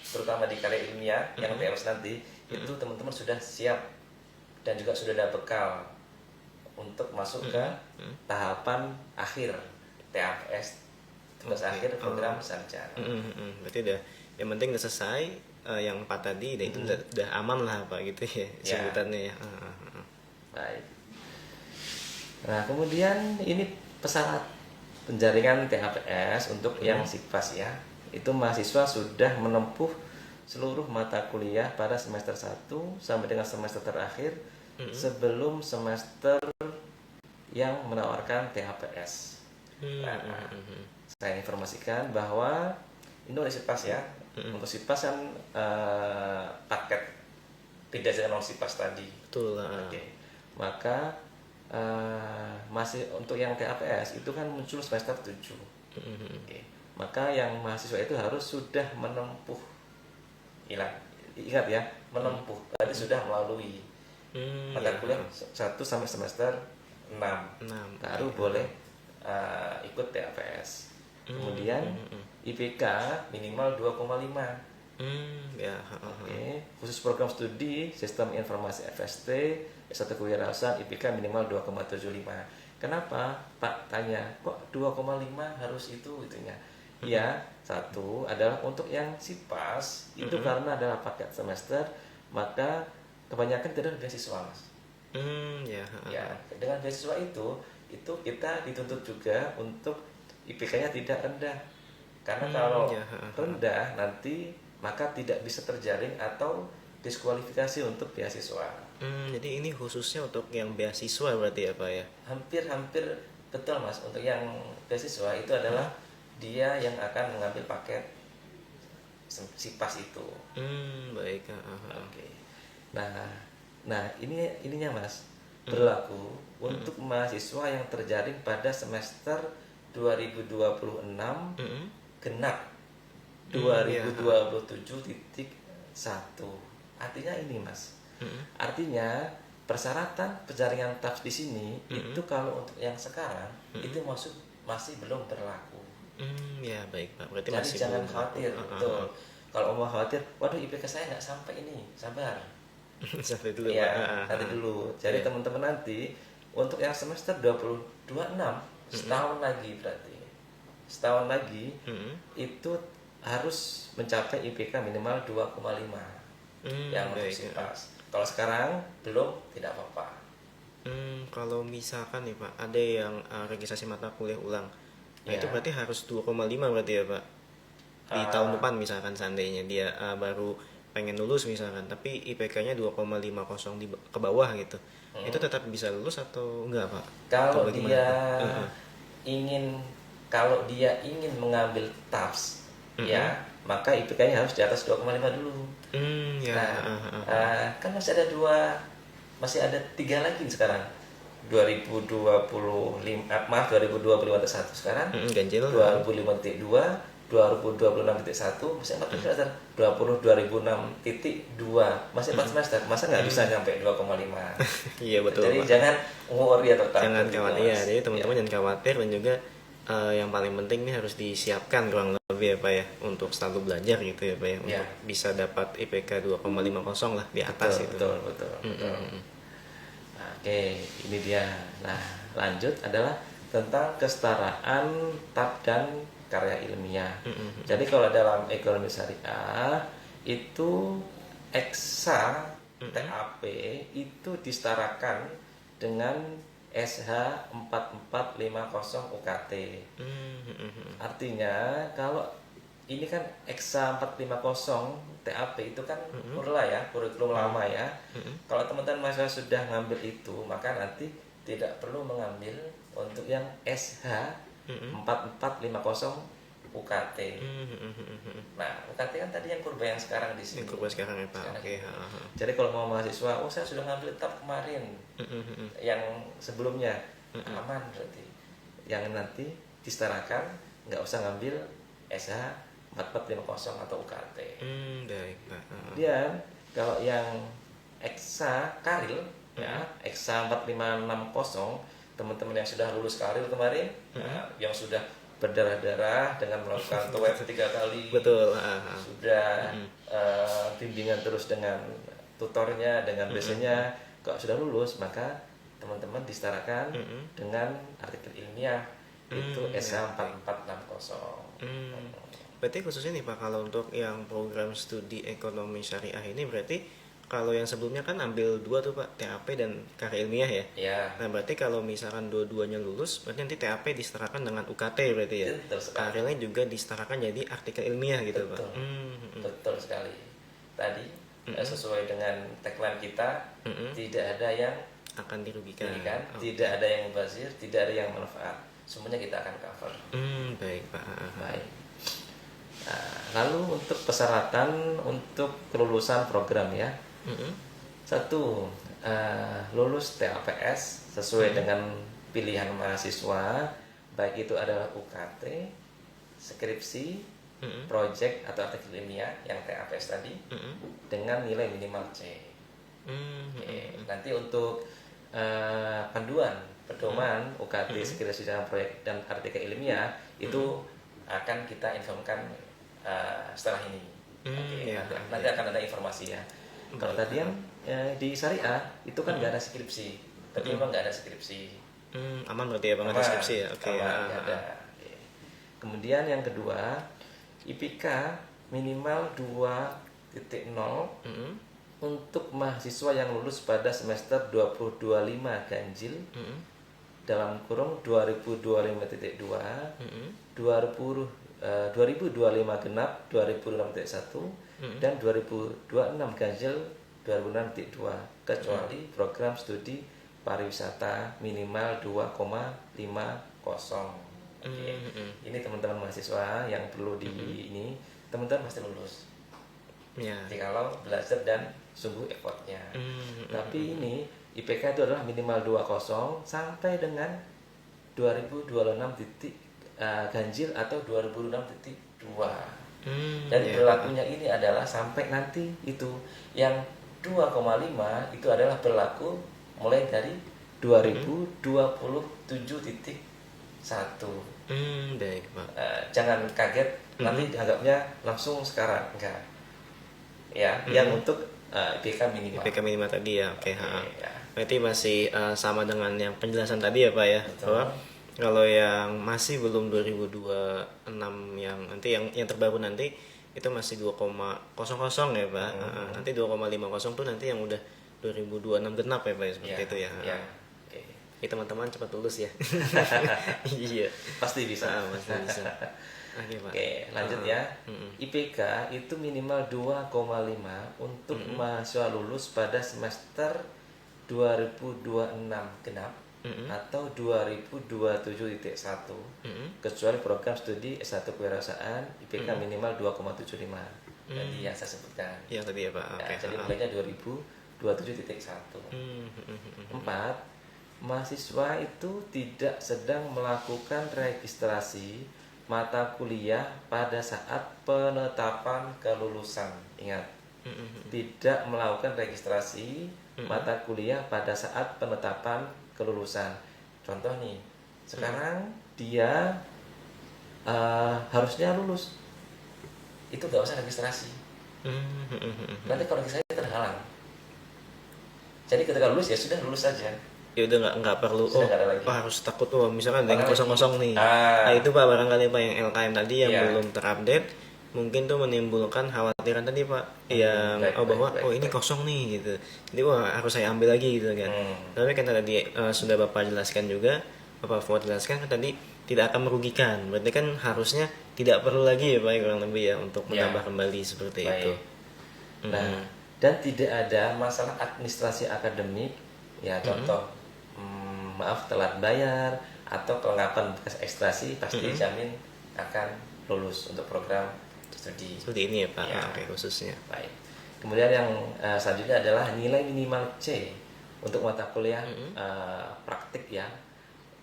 terutama di karya ilmiah yang TLS nanti itu teman-teman sudah siap dan juga sudah ada bekal untuk masuk ke tahapan akhir TAPS, tugas akhir program sarjana. Berarti udah yang penting udah selesai yang 4 tadi, itu udah aman lah Pak gitu ya sebutannya ya. Baik. Nah, kemudian ini pesawat penjaringan TAPS untuk yang SIPAS ya. Itu mahasiswa sudah menempuh seluruh mata kuliah pada semester 1 sampai dengan semester terakhir sebelum semester yang menawarkan TAPS. Saya informasikan bahwa ini oleh SIPAS ya. Untuk SIPAS kan paket beda dengan non SIPAS tadi. Betul. Maka masih untuk yang TAPS itu kan muncul semester 7. Maka yang mahasiswa itu harus sudah menempuh, ingat ya, menempuh berarti sudah melalui mata kuliah 1 sampai semester 6 baru boleh ikut TAPS. Kemudian IPK minimal 2,5. Khusus program studi Sistem Informasi FST S1 Kewirausahaan IPK minimal 2,75. Kenapa Pak tanya kok 2,5 harus itunya? Ya, satu adalah untuk yang SIPAS itu karena adalah paket semester, maka kebanyakan tidak ada beasiswa Mas. Ya, dengan beasiswa itu kita dituntut juga untuk IPK-nya tidak rendah. Karena kalau rendah nanti maka tidak bisa terjaring atau diskualifikasi untuk beasiswa. Jadi ini khususnya untuk yang beasiswa berarti ya Pak ya? Hampir betul Mas. Untuk yang beasiswa itu adalah dia yang akan mengambil paket SIPAS itu. Baik. Oke. Nah ininya Mas, berlaku untuk mahasiswa yang terjaring pada semester 2026 genap 2027.1. Artinya ini Mas. Artinya persyaratan penjaringan TAPS di sini itu kalau untuk yang sekarang itu masih belum berlaku. Ya baik Pak. Berarti jadi masih jangan belum khawatir. Betul. Kalau mau khawatir, waduh IPK saya nggak sampai ini, sabar. Sampai dulu ya, Pak. nanti dulu. Jadi teman-teman nanti untuk yang semester 2026 setahun lagi berarti. Setahun lagi itu harus mencapai IPK minimal 2,5 yang untuk SIPAS. Kalau sekarang belum, tidak apa-apa. Kalau misalkan nih Pak, ada yang registrasi mata kuliah ulang, itu berarti harus 2,5 berarti ya Pak? Di tahun depan misalkan seandainya dia baru pengen lulus misalkan, tapi IPK-nya 2,50 ke bawah gitu, itu tetap bisa lulus atau enggak Pak? Kalau dia ingin mengambil TAPS, ya maka IPK-nya harus di atas 2,5 dulu. Kan masih ada 3 lagi sekarang. 2025 sekarang. Ganjil. 2005.2 2026.1 masih 4 semester, 2006.2 masih 4 semester, masa nggak bisa nyampe 2,5. Iya betul. Jadi Pak. jangan worry atau takut. Jangan khawatir ya, jadi teman-teman Ya. jangan khawatir, dan juga yang paling penting nih harus disiapkan kurang lebih ya Pak ya, untuk selalu belajar gitu ya Pak ya, Ya. untuk bisa dapat IPK 2,50 lah di atas itu. Betul. Nah, oke, ini dia. Nah, lanjut adalah tentang kesetaraan tab dan karya ilmiah. Jadi kalau dalam ekonomi syariah itu eksa TAP itu disetarakan dengan SH 4450 UKT. Artinya kalau ini kan eksa 450 TAP itu kan kurla ya, kurikulum lama ya. Kalau teman-teman mahasiswa sudah ngambil itu, maka nanti tidak perlu mengambil untuk yang SH 4450 UKT. Nah, UKT kan tadi yang kurba yang sekarang di sini. Yang kurba sekarang ya Pak. Oke. Jadi kalau mau mahasiswa, saya sudah ngambil tab kemarin, yang sebelumnya aman berarti. Yang nanti disetarakan, nggak usah ngambil SH 4450 atau UKT. Baik Pak. Kemudian kalau yang eksa karil ya, eksa 4560, teman-teman yang sudah lulus karil kemarin, yang sudah berdarah-darah dengan melakukan TOEFL 3 kali, Betul. sudah bimbingan terus dengan tutornya, dengan dosennya, kalau sudah lulus maka teman-teman disetarakan dengan artikel ilmiah itu SH 4460. Berarti khususnya nih Pak, kalau untuk yang program studi ekonomi syariah ini, berarti kalau yang sebelumnya kan ambil 2 tuh Pak, TAP dan karya ilmiah ya. Ya. Nah berarti kalau misalkan dua-duanya lulus, berarti nanti TAP disetarakan dengan UKT berarti ya. Karyanya juga disetarakan jadi artikel ilmiah gitu Pak. Betul sekali. Tadi sesuai dengan tagline kita, tidak ada yang akan dirugikan. Tidak ada yang mubazir, tidak ada yang manfaat. Semuanya kita akan cover. Baik Pak. Baik. Nah, lalu untuk persyaratan untuk kelulusan program ya. Satu, lulus TAPS sesuai dengan pilihan mahasiswa, baik itu adalah UKT, skripsi, project atau artikel ilmiah yang TAPS tadi, dengan nilai minimal C. Nanti untuk pedoman UKT, skripsi dan proyek dan artikel ilmiah itu akan kita informkan setelah ini. Nanti akan ada informasi ya. Kalau tadi yang di syariah itu kan nggak ada skripsi, tapi memang nggak ada skripsi. Aman berarti ya Bang, ada skripsi ya. Oke. Ada. Kemudian yang kedua, IPK minimal 2.0 untuk mahasiswa yang lulus pada semester 2025 ganjil dalam kurung 2025.2, 2025 genap 2006.1 dan 2026 ganjil 2006.2, kecuali program studi pariwisata minimal 2,50. Ini teman-teman mahasiswa yang perlu ini, teman-teman pasti lulus. Jadi kalau belajar dan sungguh effortnya. Tapi ini IPK itu adalah minimal 20 sampai dengan 2026 ganjil atau 2006.2. Jadi berlakunya ini adalah sampai nanti itu yang 2,5 itu adalah berlaku mulai dari 2027.1. Baik Pak. Jangan kaget nanti dianggapnya langsung sekarang, enggak. Ya, yang untuk IPK minimal. IPK minimal tadi ya. Oke. Ya. Berarti masih sama dengan yang penjelasan tadi ya Pak ya. Bahwa kalau yang masih belum 2026 yang nanti yang terbaru nanti itu masih 2,00 ya Pak. Nanti 2,50 tuh nanti yang udah 2026 genap ya Pak ya, seperti itu ya. Oke, teman-teman cepat lulus ya. Iya. Pasti bisa. Pasti bisa. Oke, lanjut ya. IPK itu minimal 2,5 untuk mahasiswa lulus pada semester 2026 genap atau 2027.1, kecuali program studi S1 kewirausahaan IPK minimal 2,75. Jadi yang saya sebutkan. Yang tadi ya Pak. Jadi mulainya 2027.1. 4. Mahasiswa itu tidak sedang melakukan registrasi mata kuliah pada saat penetapan kelulusan. Ingat, tidak melakukan registrasi mata kuliah pada saat penetapan kelulusan. Contoh nih, sekarang dia harusnya lulus, itu gak usah registrasi. Nanti kalau registrasi terhalang. Jadi ketika lulus ya sudah lulus saja. Ya udah nggak perlu harus takut misalkan ada yang kosong nih. Nah itu Pak barangkali Pak yang LKM tadi yang belum terupdate, mungkin tuh menimbulkan khawatiran tadi Pak yang bahwa ini kosong nih gitu, jadi harus saya ambil lagi gitu kan. Tapi kan tadi sudah Bapak jelaskan juga, Bapak Fuad jelaskan kan tadi tidak akan merugikan, berarti kan harusnya tidak perlu lagi ya Pak kurang lebih ya untuk menambah kembali seperti itu. Nah, dan tidak ada masalah administrasi akademik ya, contoh maaf telat bayar atau kelengkapan bekas ekstrasi pasti jamin akan lulus untuk program studi. Seperti ini ya Pak, oke, khususnya. Baik. Kemudian yang selanjutnya adalah nilai minimal C untuk mata kuliah praktik ya,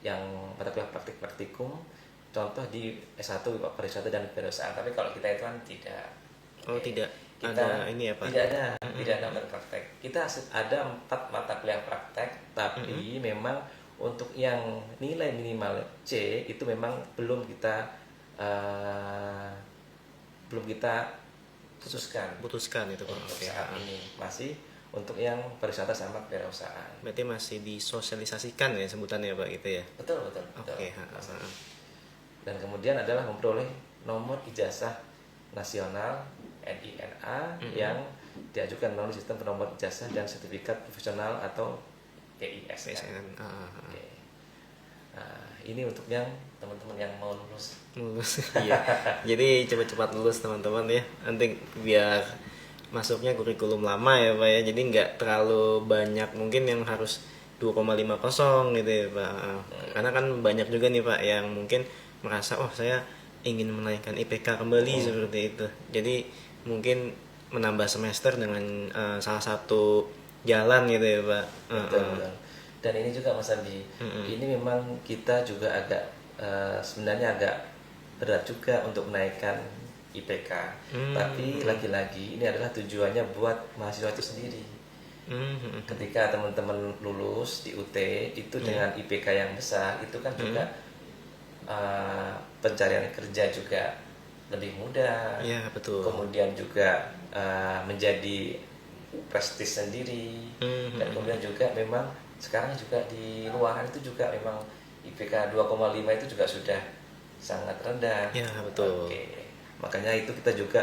yang mata kuliah praktikum. Contoh di S1 pariwisata dan kewirausahaan. Tapi kalau kita itu kan tidak. Oh tidak. Kita ada ini ya Pak? Tidak ada praktek. Kita ada 4 mata kuliah praktek, tapi memang untuk yang nilai minimal C itu memang belum kita putuskan itu Pak. Untuk saat ini masih untuk yang pariwisata sama kewirausahaan. Berarti masih disosialisasikan ya sebutannya Pak gitu ya? Betul. Oke. Dan kemudian adalah memperoleh nomor ijazah nasional NINA yang diajukan melalui sistem penomor ijazah dan sertifikat profesional atau PISN. Oke. Nah, ini untuk yang teman-teman yang mau lulus. Iya. Jadi cepat-cepat lulus teman-teman ya. Nanti biar masuknya kurikulum lama ya Pak ya. Jadi nggak terlalu banyak mungkin yang harus 2,50 gitu ya Pak. Karena kan banyak juga nih Pak yang mungkin merasa saya ingin menaikkan IPK kembali seperti itu. Jadi mungkin menambah semester dengan salah satu jalan gitu ya Pak. Betul. Dan ini juga Mas Andi, ini memang kita juga agak sebenarnya agak berat juga untuk menaikkan IPK. Tapi lagi-lagi ini adalah tujuannya buat mahasiswa itu sendiri. Ketika teman-teman lulus di UT itu dengan IPK yang besar, itu kan juga pencarian kerja juga lebih mudah. Ya, betul. Kemudian juga menjadi prestis sendiri. Dan kemudian juga memang sekarang juga di luaran itu juga memang IPK 2,5 itu juga sudah sangat rendah. Ya, betul. Oke. Makanya itu kita juga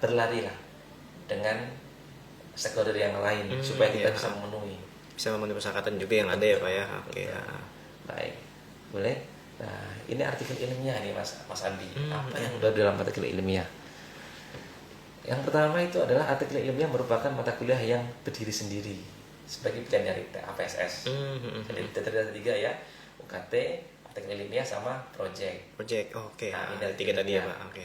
berlari lah dengan stakeholder yang lain supaya kita bisa memenuhi persyaratan juga yang ada ya Pak ya. Oke. Baik. Boleh? Nah, ini artikel ilmiah nih Mas Andi. Apa yang ada dalam artikel ilmiah? Yang pertama itu adalah artikel ilmiah merupakan mata kuliah yang berdiri sendiri sebagai pilihan dari APSS. Jadi ada 3 ya, UKT, artikel ilmiah sama project. Oke. Nah, ada 3 tadi ya Pak. Oke.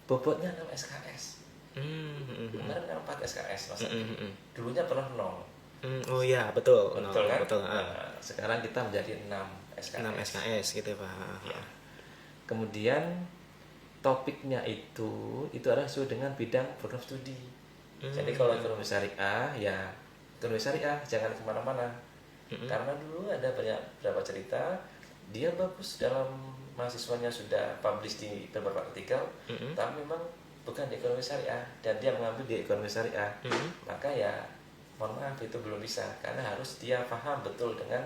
Bobotnya 6 SKS. Kemarin 4 SKS Mas Andi. Dulunya pernah 0. Oh iya, betul kan? Betul. Sekarang kita menjadi 6 SKS. 6 SKS gitu ya Pak. Ya. Kemudian topiknya itu adalah sesuai dengan bidang program studi. Jadi kalau ekonomi syariah ya ekonomi syariah, jangan kemana-mana. Karena dulu ada beberapa cerita dia bagus dalam mahasiswanya sudah publish di beberapa artikel, tapi memang bukan di ekonomi syariah dan dia mengambil di ekonomi syariah, maka ya mohon maaf itu belum bisa karena harus dia paham betul dengan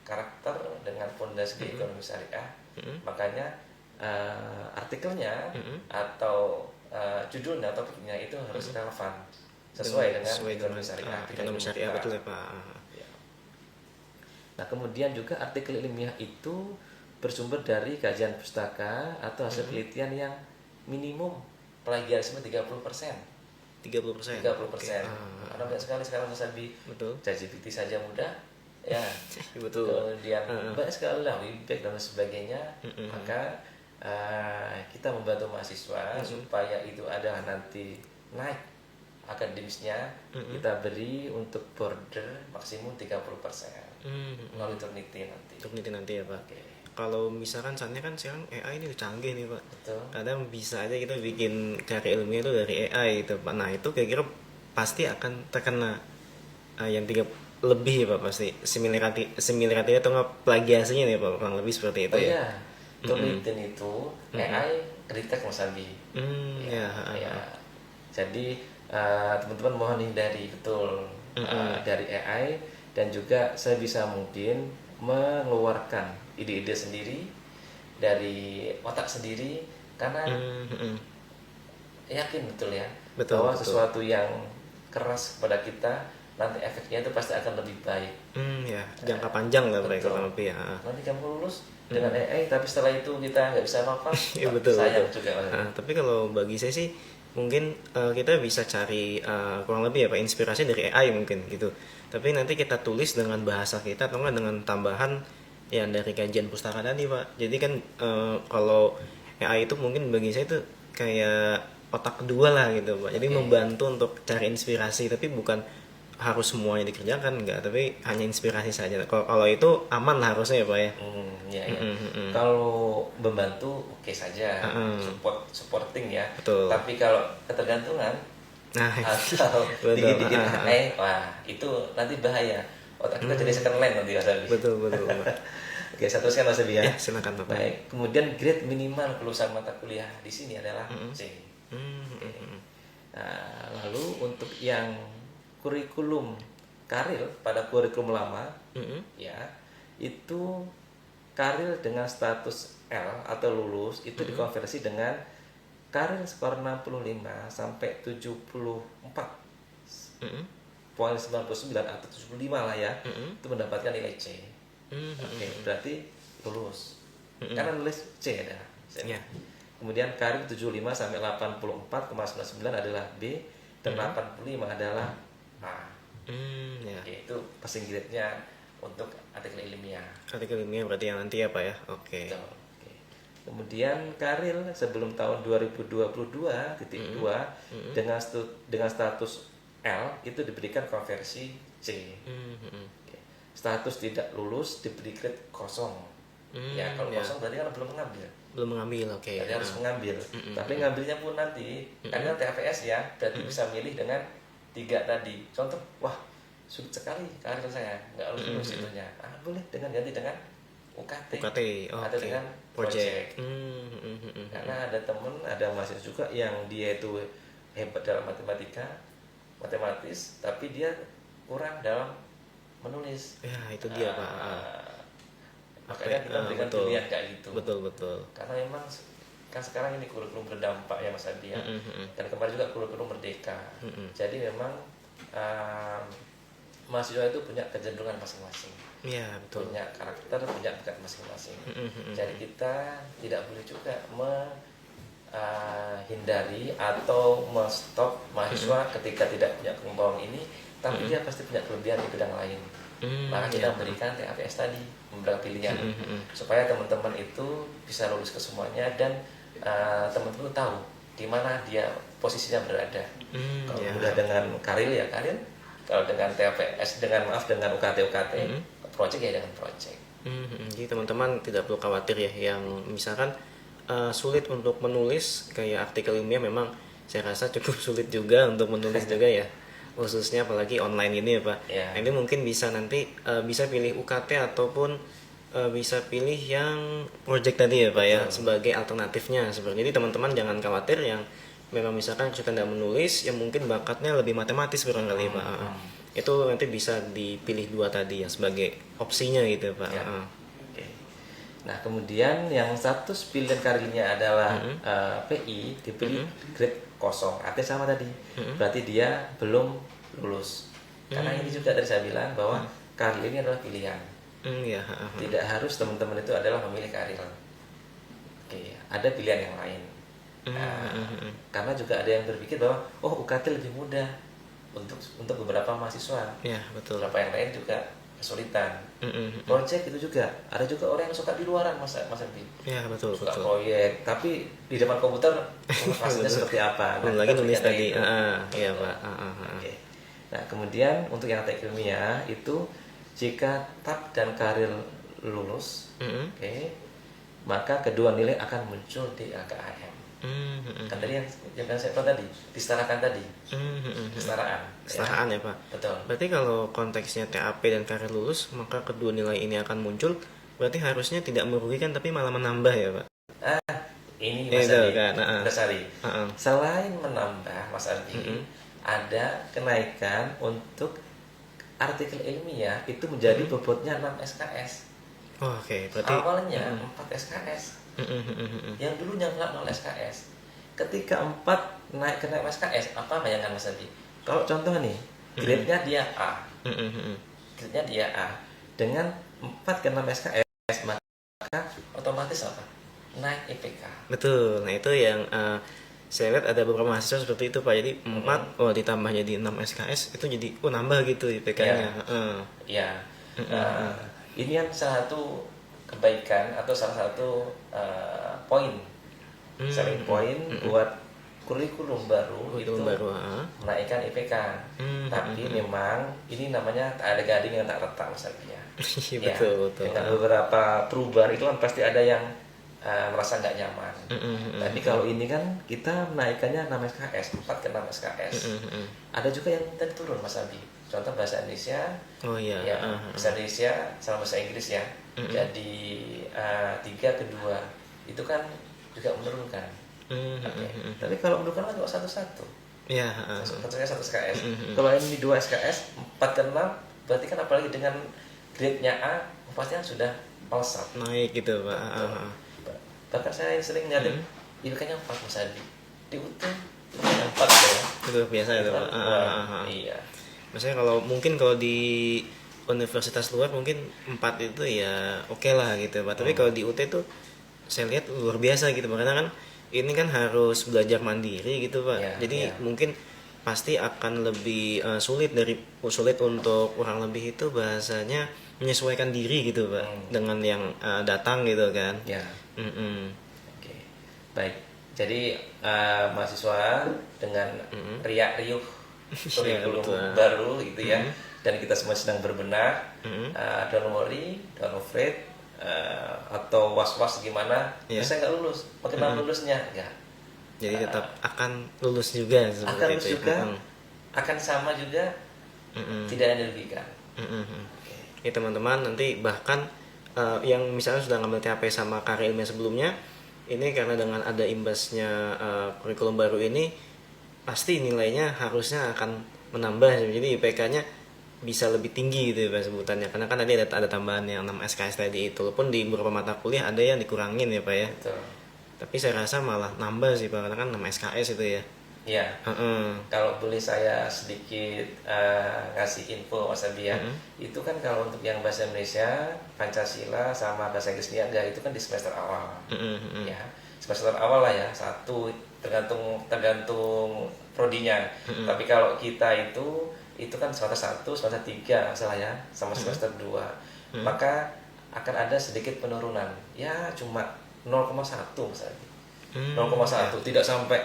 karakter dengan fondasi di ekonomi syariah. Makanya artikelnya atau judulnya topiknya itu harus relevan sesuai dengan ekonomi syariah. Ekonomi syariah betul ya Pak. Ya. Nah kemudian juga artikel ilmiah itu bersumber dari kajian pustaka atau hasil penelitian yang minimum plagiarisme 30%. 30%. Karena banyak sekali sekarang Mas Abi. Betul. ChatGPT saja mudah. Ya. Betul. Kemudian banyak sekali lah feedback dan sebagainya. Maka kita membantu mahasiswa supaya itu adalah nanti naik akademisnya, kita beri untuk border maksimum 30% melalui Turnitin nanti. Turnitin nanti ya Pak. Okay. kalau misalkan saatnya kan sekarang AI ini udah canggih nih Pak. Betul. Kadang bisa aja kita bikin karya ilmiah itu dari AI gitu Pak. Nah itu kira-kira pasti akan terkena yang tiga lebih ya Pak pasti similarity atau nggak plagiasinya nih Pak kurang lebih seperti itu Oh ya. iya, untuk LinkedIn itu AI detect Mas Andi. Ya, Ya. Jadi teman-teman mohon hindari betul dari AI, dan juga sebisa mungkin mengeluarkan ide-ide sendiri dari otak sendiri, karena yakin betul ya Betul, bahwa betul. sesuatu yang keras kepada kita nanti efeknya itu pasti akan lebih baik. Ya jangka panjang lah mereka Betul. kurang lebih ya. Nanti kamu lulus dengan AI, tapi setelah itu kita nggak bisa apa-apa, Iya betul sayang betul. juga. Tapi kalau bagi saya sih mungkin kita bisa cari kurang lebih ya Pak inspirasi dari AI mungkin gitu. Tapi nanti kita tulis dengan bahasa kita atau enggak dengan tambahan yang dari kajian pustaka tadi Pak. Jadi kan kalau AI itu mungkin bagi saya itu kayak otak kedua lah gitu Pak. Jadi membantu untuk cari inspirasi tapi bukan harus semuanya dikerjakan enggak, tapi hanya inspirasi saja. Kalau itu aman lah harusnya ya Pak ya. Ya. Kalau membantu oke saja, supporting ya. Betul. Tapi kalau ketergantungan Nah, atau betul. dikit-dikit wah itu nanti bahaya. Otak kita jadi second land nanti Mas Abi. Betul. Oke, saya teruskan Mas Abi ya. Ya, silakan Bapak. Baik, kemudian grade minimal kelulusan mata kuliah di sini adalah C. Nah, lalu untuk yang kurikulum karir pada kurikulum lama, ya itu karir dengan status L atau lulus itu dikonversi dengan karir skor 65 sampai 74 poin 99 atau 75 lah ya, itu mendapatkan nilai C. Oke, berarti lulus. Karena nulis C ada. Ya. Kemudian karir 75 sampai 84,99 adalah B, dan 85 adalah A. Ya. Itu passing grade-nya untuk artikel ilmiah. Artikel ilmiah berarti yang nanti ya Pak ya. Oke. Betul. Oke. Kemudian karir sebelum tahun 2022.2 dengan status L itu diberikan konversi C. Oke. Status tidak lulus diberi grade kosong. Ya kalau kosong berarti kan belum mengambil. Belum mengambil, oke. Jadi harus mengambil. Tapi ngambilnya pun nanti karena TAPS ya, berarti bisa milih dengan 3 tadi. Contoh, wah sulit sekali karir saya, nggak harus lulus itunya. Boleh dengan ganti dengan UKT atau dengan project. Karena ada temen, ada mahasiswa juga yang dia itu hebat dalam matematis, tapi dia kurang dalam menulis. Ya itu dia Pak. Makanya kita berikan pilihan kayak gitu. Betul. Karena memang kan sekarang ini kurikulum berdampak ya Mas Adi ya. Dan kemarin juga kurikulum merdeka. Jadi memang mahasiswa itu punya kecenderungan masing-masing. Iya, betul. Punya karakter, punya bakat masing-masing. Jadi kita tidak boleh juga menghindari atau menstop mahasiswa ketika tidak punya kemampuan ini, tapi dia pasti punya kelebihan di bidang lain. Maka kita berikan TAPS tadi, memberikan pilihan supaya teman-teman itu bisa lulus ke semuanya, dan teman-teman tahu di mana dia posisinya berada. Kalau udah dengan karir ya karir, kalau dengan TAPS dengan UKT project ya dengan project. Jadi teman-teman tidak perlu khawatir ya, yang misalkan sulit untuk menulis kayak artikel ilmiah, memang saya rasa cukup sulit juga untuk menulis juga ya, khususnya apalagi online ini ya Pak. Nah, ini mungkin bisa nanti bisa pilih UKT ataupun bisa pilih yang project tadi ya Pak ya, sebagai alternatifnya seperti. Jadi teman-teman jangan khawatir yang memang misalkan kita tidak menulis, yang mungkin bakatnya lebih matematis barangkali Pak. Itu nanti bisa dipilih 2 tadi ya sebagai opsinya gitu Pak. Nah kemudian yang status pilihan karirnya adalah PI, dipilih grade kosong, artinya sama tadi, berarti dia belum lulus. Karena ini juga tadi saya bilang bahwa karir ini adalah pilihan. Tidak harus teman-teman itu adalah memilih karir. Ada pilihan yang lain. Karena juga ada yang berpikir bahwa UKT lebih mudah untuk beberapa mahasiswa. Ya, betul. Beberapa yang lain juga kesulitan. Project itu juga ada juga orang yang suka di luaran Mas Abi. Ya, betul. Suka proyek, tapi di depan komputer hasilnya seperti apa. Belum lagi nulis tadi. Iya Pak. Nah kemudian untuk yang teknik ilmiah itu jika TAP dan karir lulus, maka kedua nilai akan muncul di LKAM. Kan tadi yang saya bilang tadi, disetarakan tadi. Kesetaraan ya Pak. Betul. Berarti kalau konteksnya TAP dan karir lulus, maka kedua nilai ini akan muncul. Berarti harusnya tidak merugikan tapi malah menambah ya Pak. Ini Mas Adi, kan, Mas Adi. Selain menambah Mas Adi, ada kenaikan untuk artikel ilmiah itu menjadi bobotnya 6 SKS. Oke, berarti awalnya 4 SKS. Yang dulunya 0 SKS. Ketika 4 naik ke 6 SKS, apa bayangan Mas Adi? Kalau contoh nih, grade-nya dia A. Grade-nya dia A. Dengan 4 ke 6 SKS, maka otomatis apa? Naik IPK. Betul. Nah, itu yang saya lihat ada beberapa mahasiswa seperti itu Pak. Jadi 4 ditambah jadi 6 SKS itu jadi nambah gitu IPK-nya. Iya. Ini yang salah satu kebaikan atau salah satu poin selling point buat kurikulum baru menaikkan IPK. Tapi memang ini namanya tak ada gading yang tak retak Mas Adi ya. Betul. Dengan beberapa perubahan itu kan pasti ada yang merasa nggak nyaman. Tapi kalau ini kan kita menaikkannya 6 SKS, 4 ke 6 SKS. Ada juga yang minta turun Mas Adi. Contoh bahasa Indonesia. Bahasa Indonesia sama bahasa Inggris ya. Jadi 3 ke 2 itu kan juga menurunkan. Tapi kalau menurunkan kan cuma satu-satu. Satunya 1 SKS. Kalau ini 2 SKS, 4 ke 6 berarti kan apalagi dengan grade-nya A pasti kan sudah melesat. Naik gitu Pak. Bahkan saya sering ngeliatin IPK-nya 4 Mas Adi. Di UT 4 ya. Itu biasa itu Pak. Iya. Maksudnya kalau di universitas luar mungkin 4 itu ya oke lah gitu Pak. Tapi kalau di UT tuh saya lihat luar biasa gitu Pak. Karena kan ini kan harus belajar mandiri gitu Pak. Jadi mungkin pasti akan lebih sulit untuk orang lebih itu bahasanya menyesuaikan diri gitu Pak dengan yang datang gitu kan. Oke. Baik. Jadi mahasiswa dengan riak-riuh kurikulum baru gitu ya. Dan kita semua sedang berbenah. Don't worry, don't afraid, atau was-was gimana. Saya nggak lulus. Bagaimana lulusnya? Enggak. Jadi tetap akan lulus juga seperti akan lulus itu. Juga, akan sama juga. Tidak ada dirugikan. Ya teman-teman, nanti bahkan yang misalnya sudah ngambil TAP sama karya ilmiah sebelumnya, ini karena dengan ada imbasnya kurikulum baru ini, pasti nilainya harusnya akan menambah. Jadi IPK-nya bisa lebih tinggi gitu ya sebutannya. Karena kan tadi ada tambahan yang 6 SKS tadi itu. Walaupun di beberapa mata kuliah ada yang dikurangin ya Pak ya. Betul. Tapi saya rasa malah nambah sih Pak, karena kan 6 SKS itu ya. Iya. Kalau boleh saya sedikit ngasih info Mas Abi ya. Itu kan kalau untuk yang bahasa Indonesia, Pancasila sama bahasa Inggrisnya enggak, itu kan di semester awal. Ya, semester awal lah ya, satu tergantung prodinya. Tapi kalau kita itu kan semester 1, semester 3 salah ya, sama semester 2. Maka akan ada sedikit penurunan. Ya cuma 0,1 Mas Abi. 0,1 tidak sampai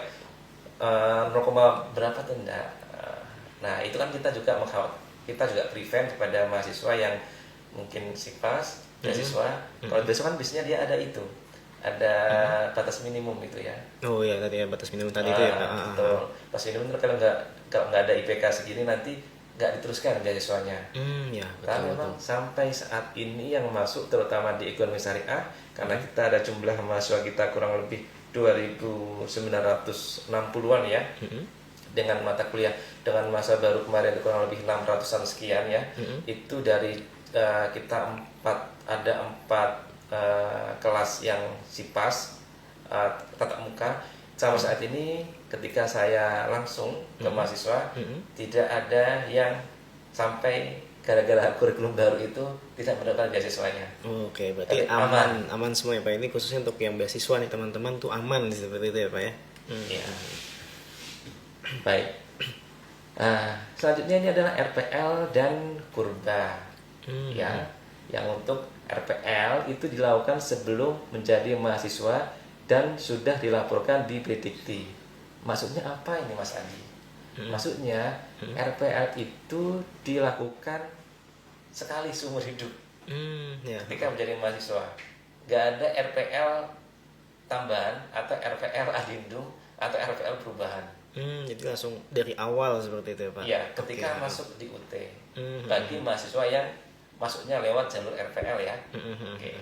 0, berapa tuh enggak. Nah itu kan kita juga prevent kepada mahasiswa yang mungkin SIPAS, beasiswa. Kalau beasiswa kan biasanya dia ada batas minimum itu ya. Oh ya tadi ya batas minimum tadi itu ya. Betul. Batas minimum itu kalau nggak ada IPK segini nanti nggak diteruskan beasiswanya. Ya, Karena memang sampai saat ini yang masuk terutama di ekonomi syariah, karena kita ada jumlah mahasiswa kita kurang lebih 2.960-an ya, dengan mata kuliah dengan masa baru kemarin kurang lebih 600-an sekian ya. Itu dari kita ada 4 kelas yang SIPAS tatap muka. Sama saat ini ketika saya langsung ke mahasiswa, tidak ada yang sampai gara-gara kurikulum baru itu tidak mendapatkan beasiswanya. Oke, berarti aman semua ya Pak. Ini khususnya untuk yang beasiswa nih teman-teman tuh aman seperti itu ya Pak ya. Ya. Baik. Selanjutnya ini adalah RPL dan kurba. Ya, yang untuk RPL itu dilakukan sebelum menjadi mahasiswa dan sudah dilaporkan di Predikti. Maksudnya apa ini Mas Andi? Maksudnya RPL itu dilakukan sekali seumur hidup ketika menjadi mahasiswa. nggak ada RPL tambahan atau RPL adendum atau RPL perubahan. Jadi langsung dari awal seperti itu ya Pak? Iya, ketika Oke. masuk di UT. Bagi mahasiswa yang masuknya lewat jalur RPL ya. Oke.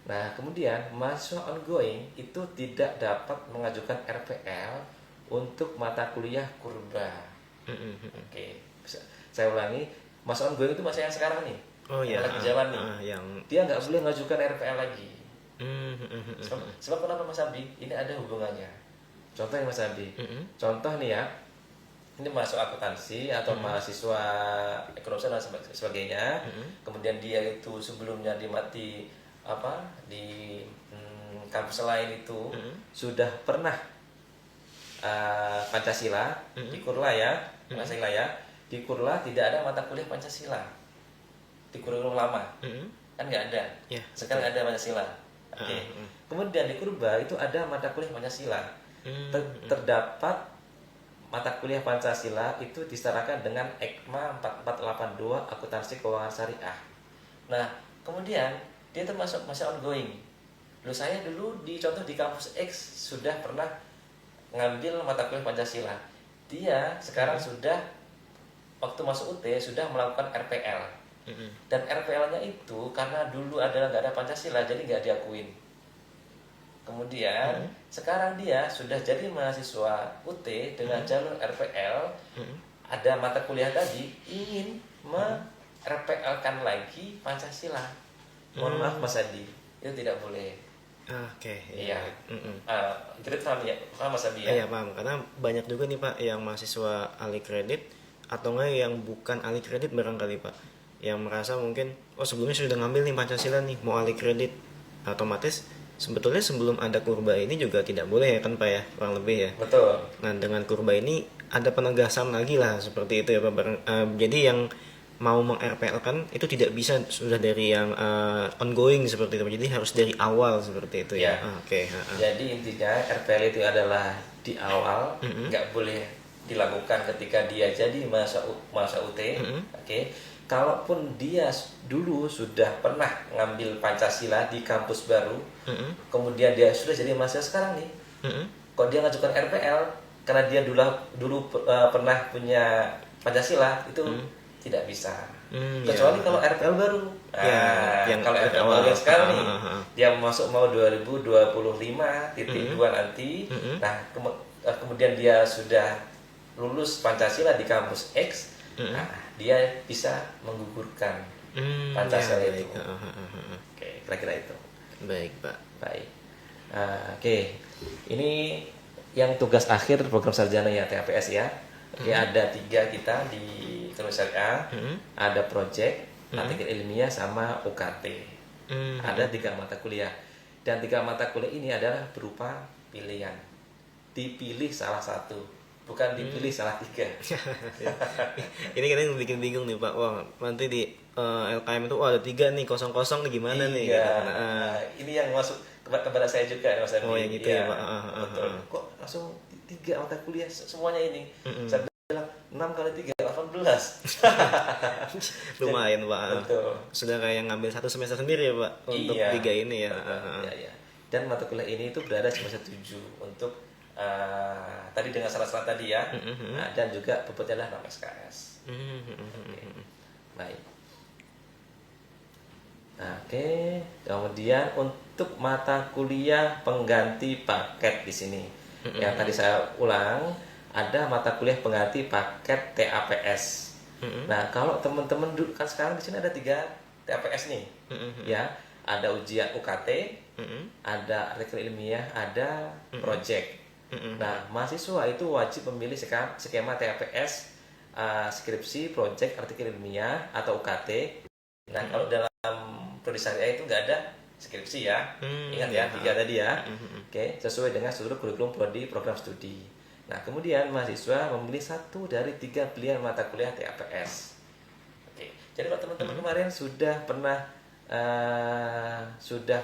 Nah, kemudian mahasiswa ongoing itu tidak dapat mengajukan RPL untuk mata kuliah kurba. Oke. Saya ulangi, mahasiswa ongoing itu mahasiswa yang sekarang nih. Oh yang ya, lagi jalan nih. Dia nggak boleh mengajukan RPL lagi. Sebab kenapa Mas Abi? Ini ada hubungannya. Contoh ya Mas Abi. Contoh nih ya. Ini mahasiswa akuntansi atau mahasiswa ekonomi dan sebagainya. Kemudian dia itu sebelumnya di kampus lain itu sudah pernah Pancasila di Kurla ya, Pancasila ya. Di Kurla tidak ada mata kuliah Pancasila di kurikulum lama, kan nggak ada. Sekarang ada Pancasila. Oke. Kemudian di Kurba itu ada mata kuliah Pancasila. Terdapat mata kuliah Pancasila itu disetarakan dengan EKMA 4482 akuntansi keuangan syariah. Nah, kemudian dia termasuk masih ongoing. Saya dulu contoh di kampus X sudah pernah ngambil mata kuliah Pancasila. Dia sekarang sudah waktu masuk UT sudah melakukan RPL. Dan RPL-nya itu karena dulu adalah nggak ada Pancasila jadi nggak diakuin. Kemudian sekarang dia sudah jadi mahasiswa UT dengan jalur RPL. Ada mata kuliah tadi ingin RPL-kan lagi Pancasila. Mohon maaf Mas Adi, itu tidak boleh. Oke. Iya. Kita paham ya, paham Mas Adi ya? Iya paham, karena banyak juga nih Pak yang mahasiswa ahli kredit atau enggak yang bukan ahli kredit barangkali Pak, yang merasa mungkin sebelumnya sudah ngambil nih Pancasila nih mau ahli kredit, otomatis sebetulnya sebelum ada kurba ini juga tidak boleh ya kan Pak ya, kurang lebih ya. Betul. Nah dengan kurba ini ada penegasan lagi lah seperti itu ya Pak. Jadi yang mau meng-RPL kan itu tidak bisa sudah dari yang ongoing seperti itu, jadi harus dari awal seperti itu ya. Oke. Jadi intinya RPL itu adalah di awal, nggak boleh dilakukan ketika dia jadi masa UT. Oke. Kalaupun dia dulu sudah pernah ngambil Pancasila di kampus baru, kemudian dia sudah jadi mahasiswa sekarang nih, kok dia ngajukan RPL karena dia dulu pernah punya Pancasila itu tidak bisa. Kecuali kalau RPL baru. Yang kalau RPL baru yang sekarang nih, dia masuk mau 2025 nanti. Nah, kemudian dia sudah lulus Pancasila di kampus X. Nah, dia bisa menggugurkan Pancasila itu. Oke, kira-kira itu. Baik, Pak. Baik. Oke. Ini yang tugas akhir program sarjana ya TAPS ya. Oke, ada 3 kita di ekonomi syariah. Ada project, artikel ilmiah sama UKT. Ada 3 mata kuliah. Dan 3 mata kuliah ini adalah berupa pilihan. Dipilih salah satu. Bukan dipilih salah 3. Ini kadang bikin bingung nih Pak. Wah, nanti di LKM itu ada 3 nih kosong-kosong nih gimana nih? Gitu. Ini yang masuk kepada saya juga Mas Adi. Oh yang itu ya Pak. Betul. Kok langsung 3 mata kuliah semuanya ini? Saya bilang 6 kali 3 18. Lumayan Pak. Betul. Sudah kayak ngambil 1 semester sendiri ya Pak untuk 3 ini ya. Iya. Dan mata kuliah ini itu berada semester 7 untuk tadi dengan syarat-syarat tadi ya, dan juga bobotnya adalah 6 SKS. Baik. Oke. Kemudian untuk mata kuliah pengganti paket di sini, yang tadi saya ulang, ada mata kuliah pengganti paket TAPS. Nah, kalau teman-teman kan sekarang di sini ada 3 TAPS nih, ya, ada ujian UKT, ada artikel ilmiah, ada project. Nah, mahasiswa itu wajib memilih skema TAPS, skripsi, project, artikel ilmiah, atau UKT. Nah, kalau dalam prodi syariah itu nggak ada skripsi ya. Ingat ya, 3 tadi ya. Oke, sesuai dengan seluruh kurikulum prodi program studi. Nah, kemudian mahasiswa memilih 1 dari 3 pilihan mata kuliah TAPS. Oke, jadi kalau teman-teman kemarin sudah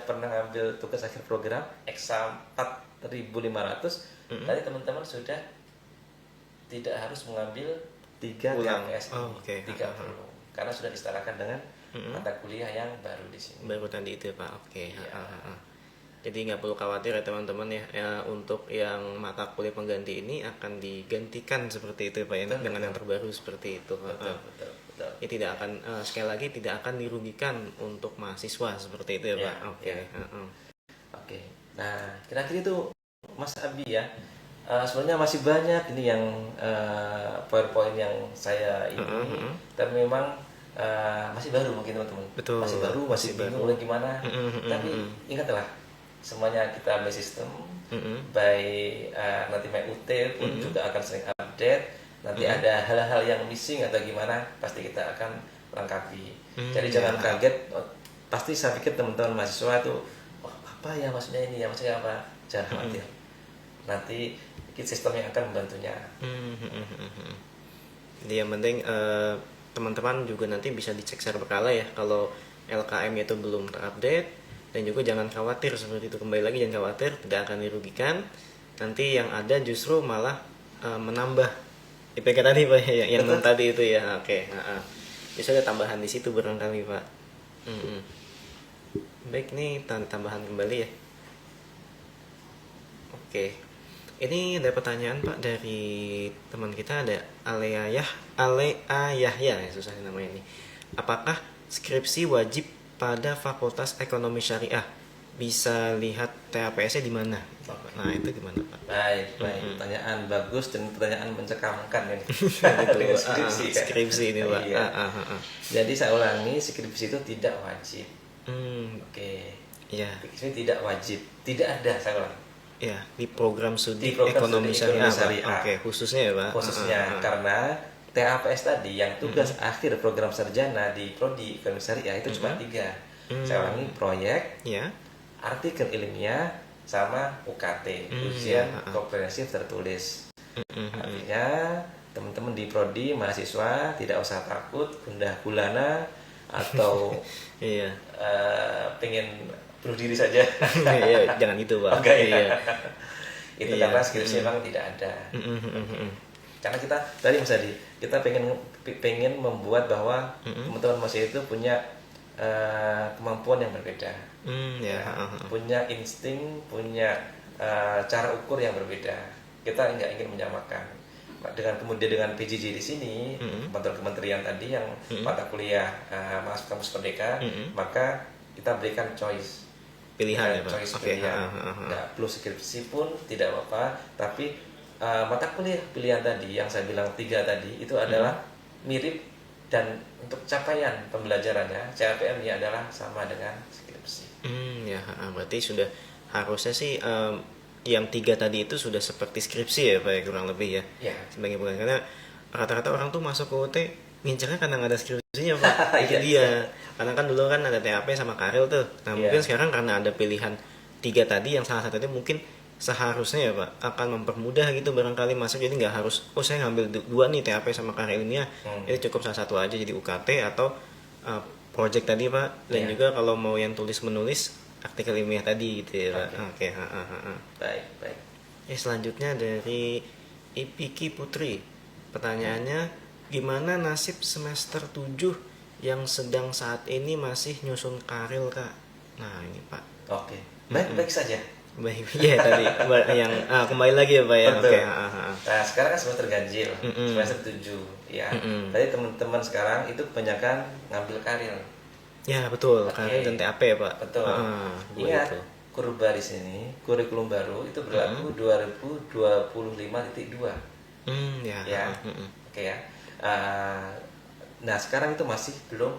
pernah ngambil tugas akhir program Eksa 4.500, tadi teman-teman sudah tidak harus mengambil 3 TAPS ini, 30, karena sudah disetarakan dengan mata kuliah yang baru di sini. Baru tadi itu Pak, oke. Iya. Jadi nggak perlu khawatir ya teman-teman ya, untuk yang mata kuliah pengganti ini akan digantikan seperti itu Pak ya, dengan yang terbaru seperti itu. Betul. Ya tidak akan sekali lagi tidak akan dirugikan untuk mahasiswa seperti itu ya Pak. Oke. Oke. Nah, kira-kira itu Mas Abi ya. Sebenarnya masih banyak ini yang PowerPoint yang saya ini, tapi memang masih baru mungkin teman-teman. Betul. Masih baru, masih bingung gimana. Tapi ingatlah, semuanya kita ambil sistem, baik nanti UT pun juga akan sering update. Nanti ada hal-hal yang missing atau gimana, pasti kita akan lengkapi. Jadi jangan kaget. Pasti saya pikir teman-teman mahasiswa itu, apa ya maksudnya ini ya, maksudnya apa? Jangan khawatir. Nanti sistem yang akan membantunya. Jadi yang penting teman-teman juga nanti bisa dicek secara berkala ya, kalau LKM itu belum terupdate, dan juga jangan khawatir seperti itu, kembali lagi jangan khawatir, tidak akan dirugikan. Nanti yang ada justru malah menambah IPK tadi Pak ya, yang tadi itu ya. Oke. Bisa ada tambahan di situ barangkali Pak. Baik, ini tambahan kembali ya. Oke. Ini ada pertanyaan Pak dari teman kita, ada Alea Yahya ya, susah namanya ini. Apakah skripsi wajib pada Fakultas Ekonomi Syariah? Bisa lihat TAPS-nya di mana? Nah, itu gimana Pak? Baik. Pertanyaan bagus dan pertanyaan mencekamkan ini. Dengan skripsi, skripsi ini Pak. Iya. Jadi saya ulangi, skripsi itu tidak wajib. Oke. Iya. Skripsi tidak wajib, tidak ada, saya ulangi. Ya, di program studi Ekonomi Syariah. Syariah. Oke, khususnya ya Pak. Khususnya karena TAPS tadi yang tugas akhir program sarjana di prodi Ekonomi Syariah itu cuma 3. Saya ulangi, proyek, Ya. artikel ilmiah, sama UKT, ujian komprehensif tertulis. Artinya teman-teman di prodi mahasiswa tidak usah takut gundah gulana atau Iya. pengen bunuh diri saja. Iya, jangan gitu Pak. Iya. Itu karena skripsi memang tidak ada. Karena kita tadi Mas Adi, kita pengen membuat bahwa teman-teman mahasiswa itu punya kemampuan yang berbeda, punya insting, punya cara ukur yang berbeda. Kita nggak ingin menyamakan. Kemudian dengan PJJ di sini, kementerian tadi yang mata kuliah masuk kampus Merdeka, maka kita berikan choice. Pilihan ya Pak. Choice pilihan. Nggak perlu skripsi pun tidak apa-apa, tapi mata kuliah pilihan tadi yang saya bilang 3 tadi itu adalah mirip, dan untuk capaian pembelajarannya CAPM-nya adalah sama dengan skripsi. Ya, berarti sudah harusnya sih yang 3 tadi itu sudah seperti skripsi ya Pak ya, kurang lebih ya. Sebagai bukan, karena rata-rata orang tuh masuk ke UT ngincernya karena nggak ada skripsinya Pak. Itu dia. Karena kan dulu kan ada TAP sama Karil tuh. Nah mungkin sekarang karena ada pilihan 3 tadi, yang salah satunya mungkin seharusnya ya Pak akan mempermudah gitu barangkali masuk. Jadi nggak harus saya ngambil 2 nih, TAP sama Karil ini ya. Itu cukup salah satu aja, jadi UKT atau project tadi Pak. Dan juga kalau mau yang tulis menulis artikel ilmiah tadi gitu ya Pak. Oke. Baik. Selanjutnya dari Ipiki Putri. Pertanyaannya, gimana nasib semester 7 yang sedang saat ini masih nyusun Karil Kak? Nah ini Pak. Oke. Baik saja. Baik ya tadi yang kembali lagi ya Pak ya. Betul. Oke. Nah sekarang kan semester ganjil, semester 7 ya. Tadi teman-teman sekarang itu kebanyakan ngambil Karil. Ya betul, Karil dan TAP ya Pak. Betul. Ingat, kurba di sini, kurikulum baru itu berlaku 2025.2. Ya. Oke ya. Nah sekarang itu masih belum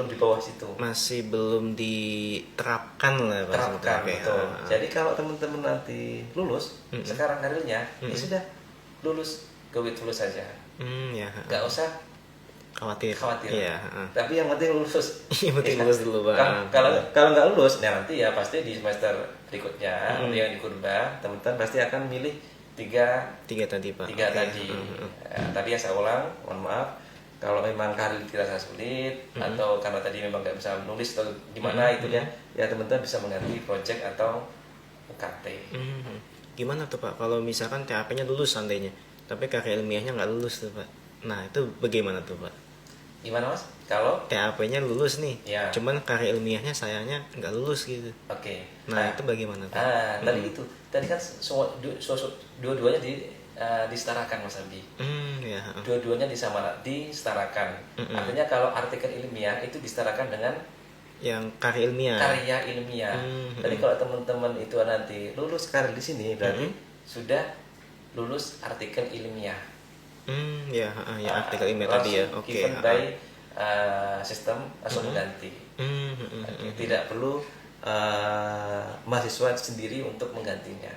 di bawah situ. Masih belum diterapkan lah Pak. Terapkan, betul. Jadi kalau teman-teman nanti lulus, sekarang karirnya, ya sudah lulus, go with lulus saja. Gak usah khawatir. Iya. Tapi yang penting lulus. Yang penting lulus dulu Pak. Kalau nggak lulus, nah nanti ya pasti di semester berikutnya yang di kurba, teman-teman pasti akan milih tiga tadi Pak. Tadi yang saya ulang, mohon maaf, kalau memang karir dirasa sulit atau karena tadi memang nggak bisa menulis atau gimana itu ya teman-teman bisa mengganti project atau UKT. Gimana tuh Pak kalau misalkan TAP-nya lulus seandainya, tapi karya ilmiahnya nggak lulus tuh Pak? Nah itu bagaimana tuh Pak? Gimana Mas? Kalau TAP-nya lulus nih, ya, cuman karya ilmiahnya sayangnya nggak lulus gitu. oke. Nah, itu bagaimana tuh? Tadi itu, tadi kan semua dua-duanya disetarakan Mas Abi. Ya. Dua-duanya disetarakan. Artinya kalau artikel ilmiah itu disetarakan dengan Yang karya ilmiah. karya ilmiah. Jadi kalau teman-teman itu nanti lulus karya di sini berarti sudah lulus artikel ilmiah. Ya, artikel ilmiah tadi ya. Oke. Given by sistem langsung mengganti. Tidak perlu mahasiswa sendiri untuk menggantinya.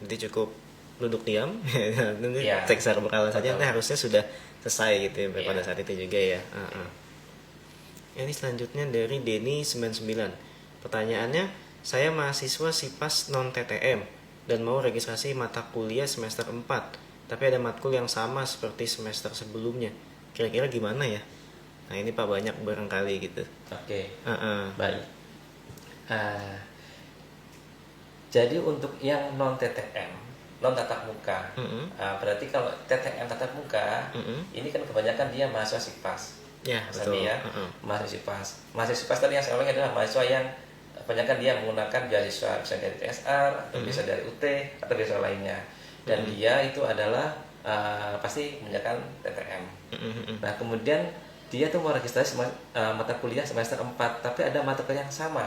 Jadi cukup duduk diam, Ya. cek secara berkala saja. Nanti harusnya sudah selesai gitu ya pada Ya. saat itu juga ya. Ini selanjutnya dari Denny 99. Pertanyaannya, saya mahasiswa SIPAS non TTM dan mau registrasi mata kuliah semester 4, tapi ada matkul yang sama seperti semester sebelumnya. Kira-kira gimana ya? Nah, ini Pak banyak barangkali gitu. Oke. Baik. Jadi untuk yang non TTM, non tatap muka, berarti kalau TTM tatap muka, ini kan kebanyakan dia mahasiswa SIPAS. Ya, betul. Ya, mahasiswa SIPAS. Mahasiswa SIPAS tadi yang saya ulangi adalah mahasiswa yang kebanyakan dia menggunakan beasiswa, bisa dari TSR, atau bisa dari UT, atau beasiswa lainnya. Dan dia itu adalah pasti menggunakan TTM. Nah, kemudian dia tuh mau registrasi mata kuliah semester 4, tapi ada mata kuliah yang sama.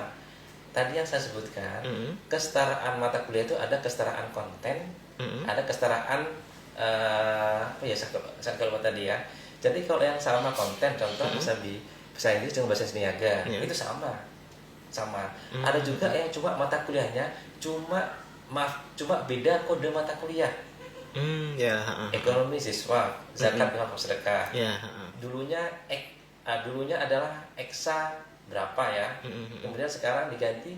Tadi yang saya sebutkan, kesetaraan mata kuliah itu ada kesetaraan konten, ada kesetaraan saya kalau tadi ya. Jadi kalau yang sama konten, contoh bisa Inggris dengan bahasa Niaga, itu sama. Ada juga yang cuma mata kuliahnya cuma beda kode mata kuliah. Ekonomi siswa, zakat dan sedekah. Dulunya adalah eksa berapa ya, kemudian sekarang diganti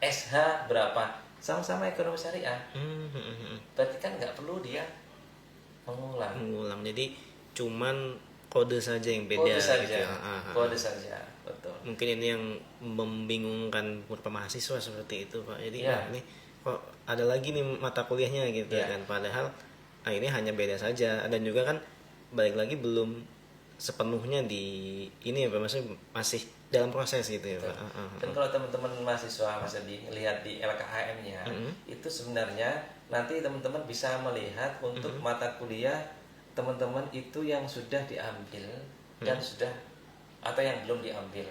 SH berapa, sama-sama ekonomi syariah. Berarti kan nggak perlu dia mengulang. Jadi cuman kode saja yang beda. Kode saja, betul. Mungkin ini yang membingungkan beberapa mahasiswa seperti itu Pak. Jadi ini kok ada lagi nih mata kuliahnya gitu kan, padahal ini hanya beda saja. Dan juga kan balik lagi belum sepenuhnya di ini ya Pak, maksudnya masih dalam proses gitu ya Pak. Dan kalau teman-teman mahasiswa Mas Adi lihat di LKHM-nya, itu sebenarnya nanti teman-teman bisa melihat untuk mata kuliah teman-teman itu yang sudah diambil dan sudah atau yang belum diambil.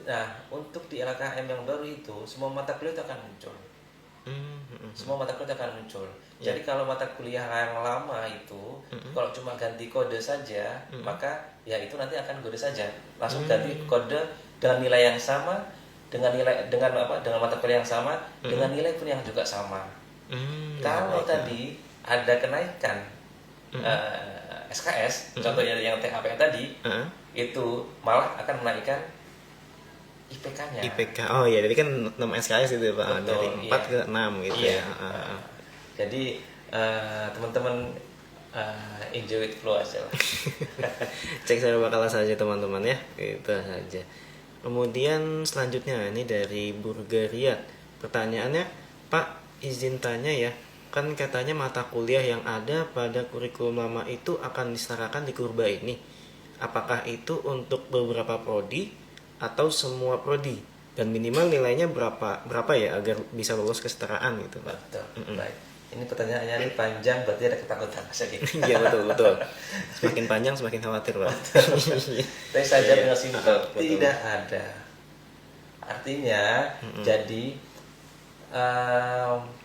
Nah, untuk di LKM yang baru itu semua mata kuliah itu akan muncul. Semua mata kuliah akan muncul. Jadi kalau mata kuliah yang lama itu kalau cuma ganti kode saja, maka ya itu nanti akan kode saja. Langsung ganti kode dengan nilai yang sama, dengan mata kuliah yang sama, dengan nilai pun yang juga sama. Kalau tadi ada kenaikan SKS, contohnya yang TAP tadi, itu malah akan menaikkan IPK-nya. IPK, oh ya, jadi kan 6 SKS itu Pak, dari 4 ke 6 gitu ya. Jadi teman-teman enjoy with flow aja lah. Cek saya bakal saja teman-teman ya, itu saja. Kemudian selanjutnya ini dari Bulgaria. Pertanyaannya, Pak izin tanya ya, kan katanya mata kuliah yang ada pada kurikulum lama itu akan disetarakan di kurba ini. Apakah itu untuk beberapa prodi atau semua prodi? Dan minimal nilainya berapa ya agar bisa lolos kesetaraan gitu Pak? Betul. Baik. Ini pertanyaannya ini panjang, berarti ada ketakutan Mas. Iya betul. Semakin panjang semakin khawatir Pak. Tapi saja dengan simpel, tidak ada. Artinya jadi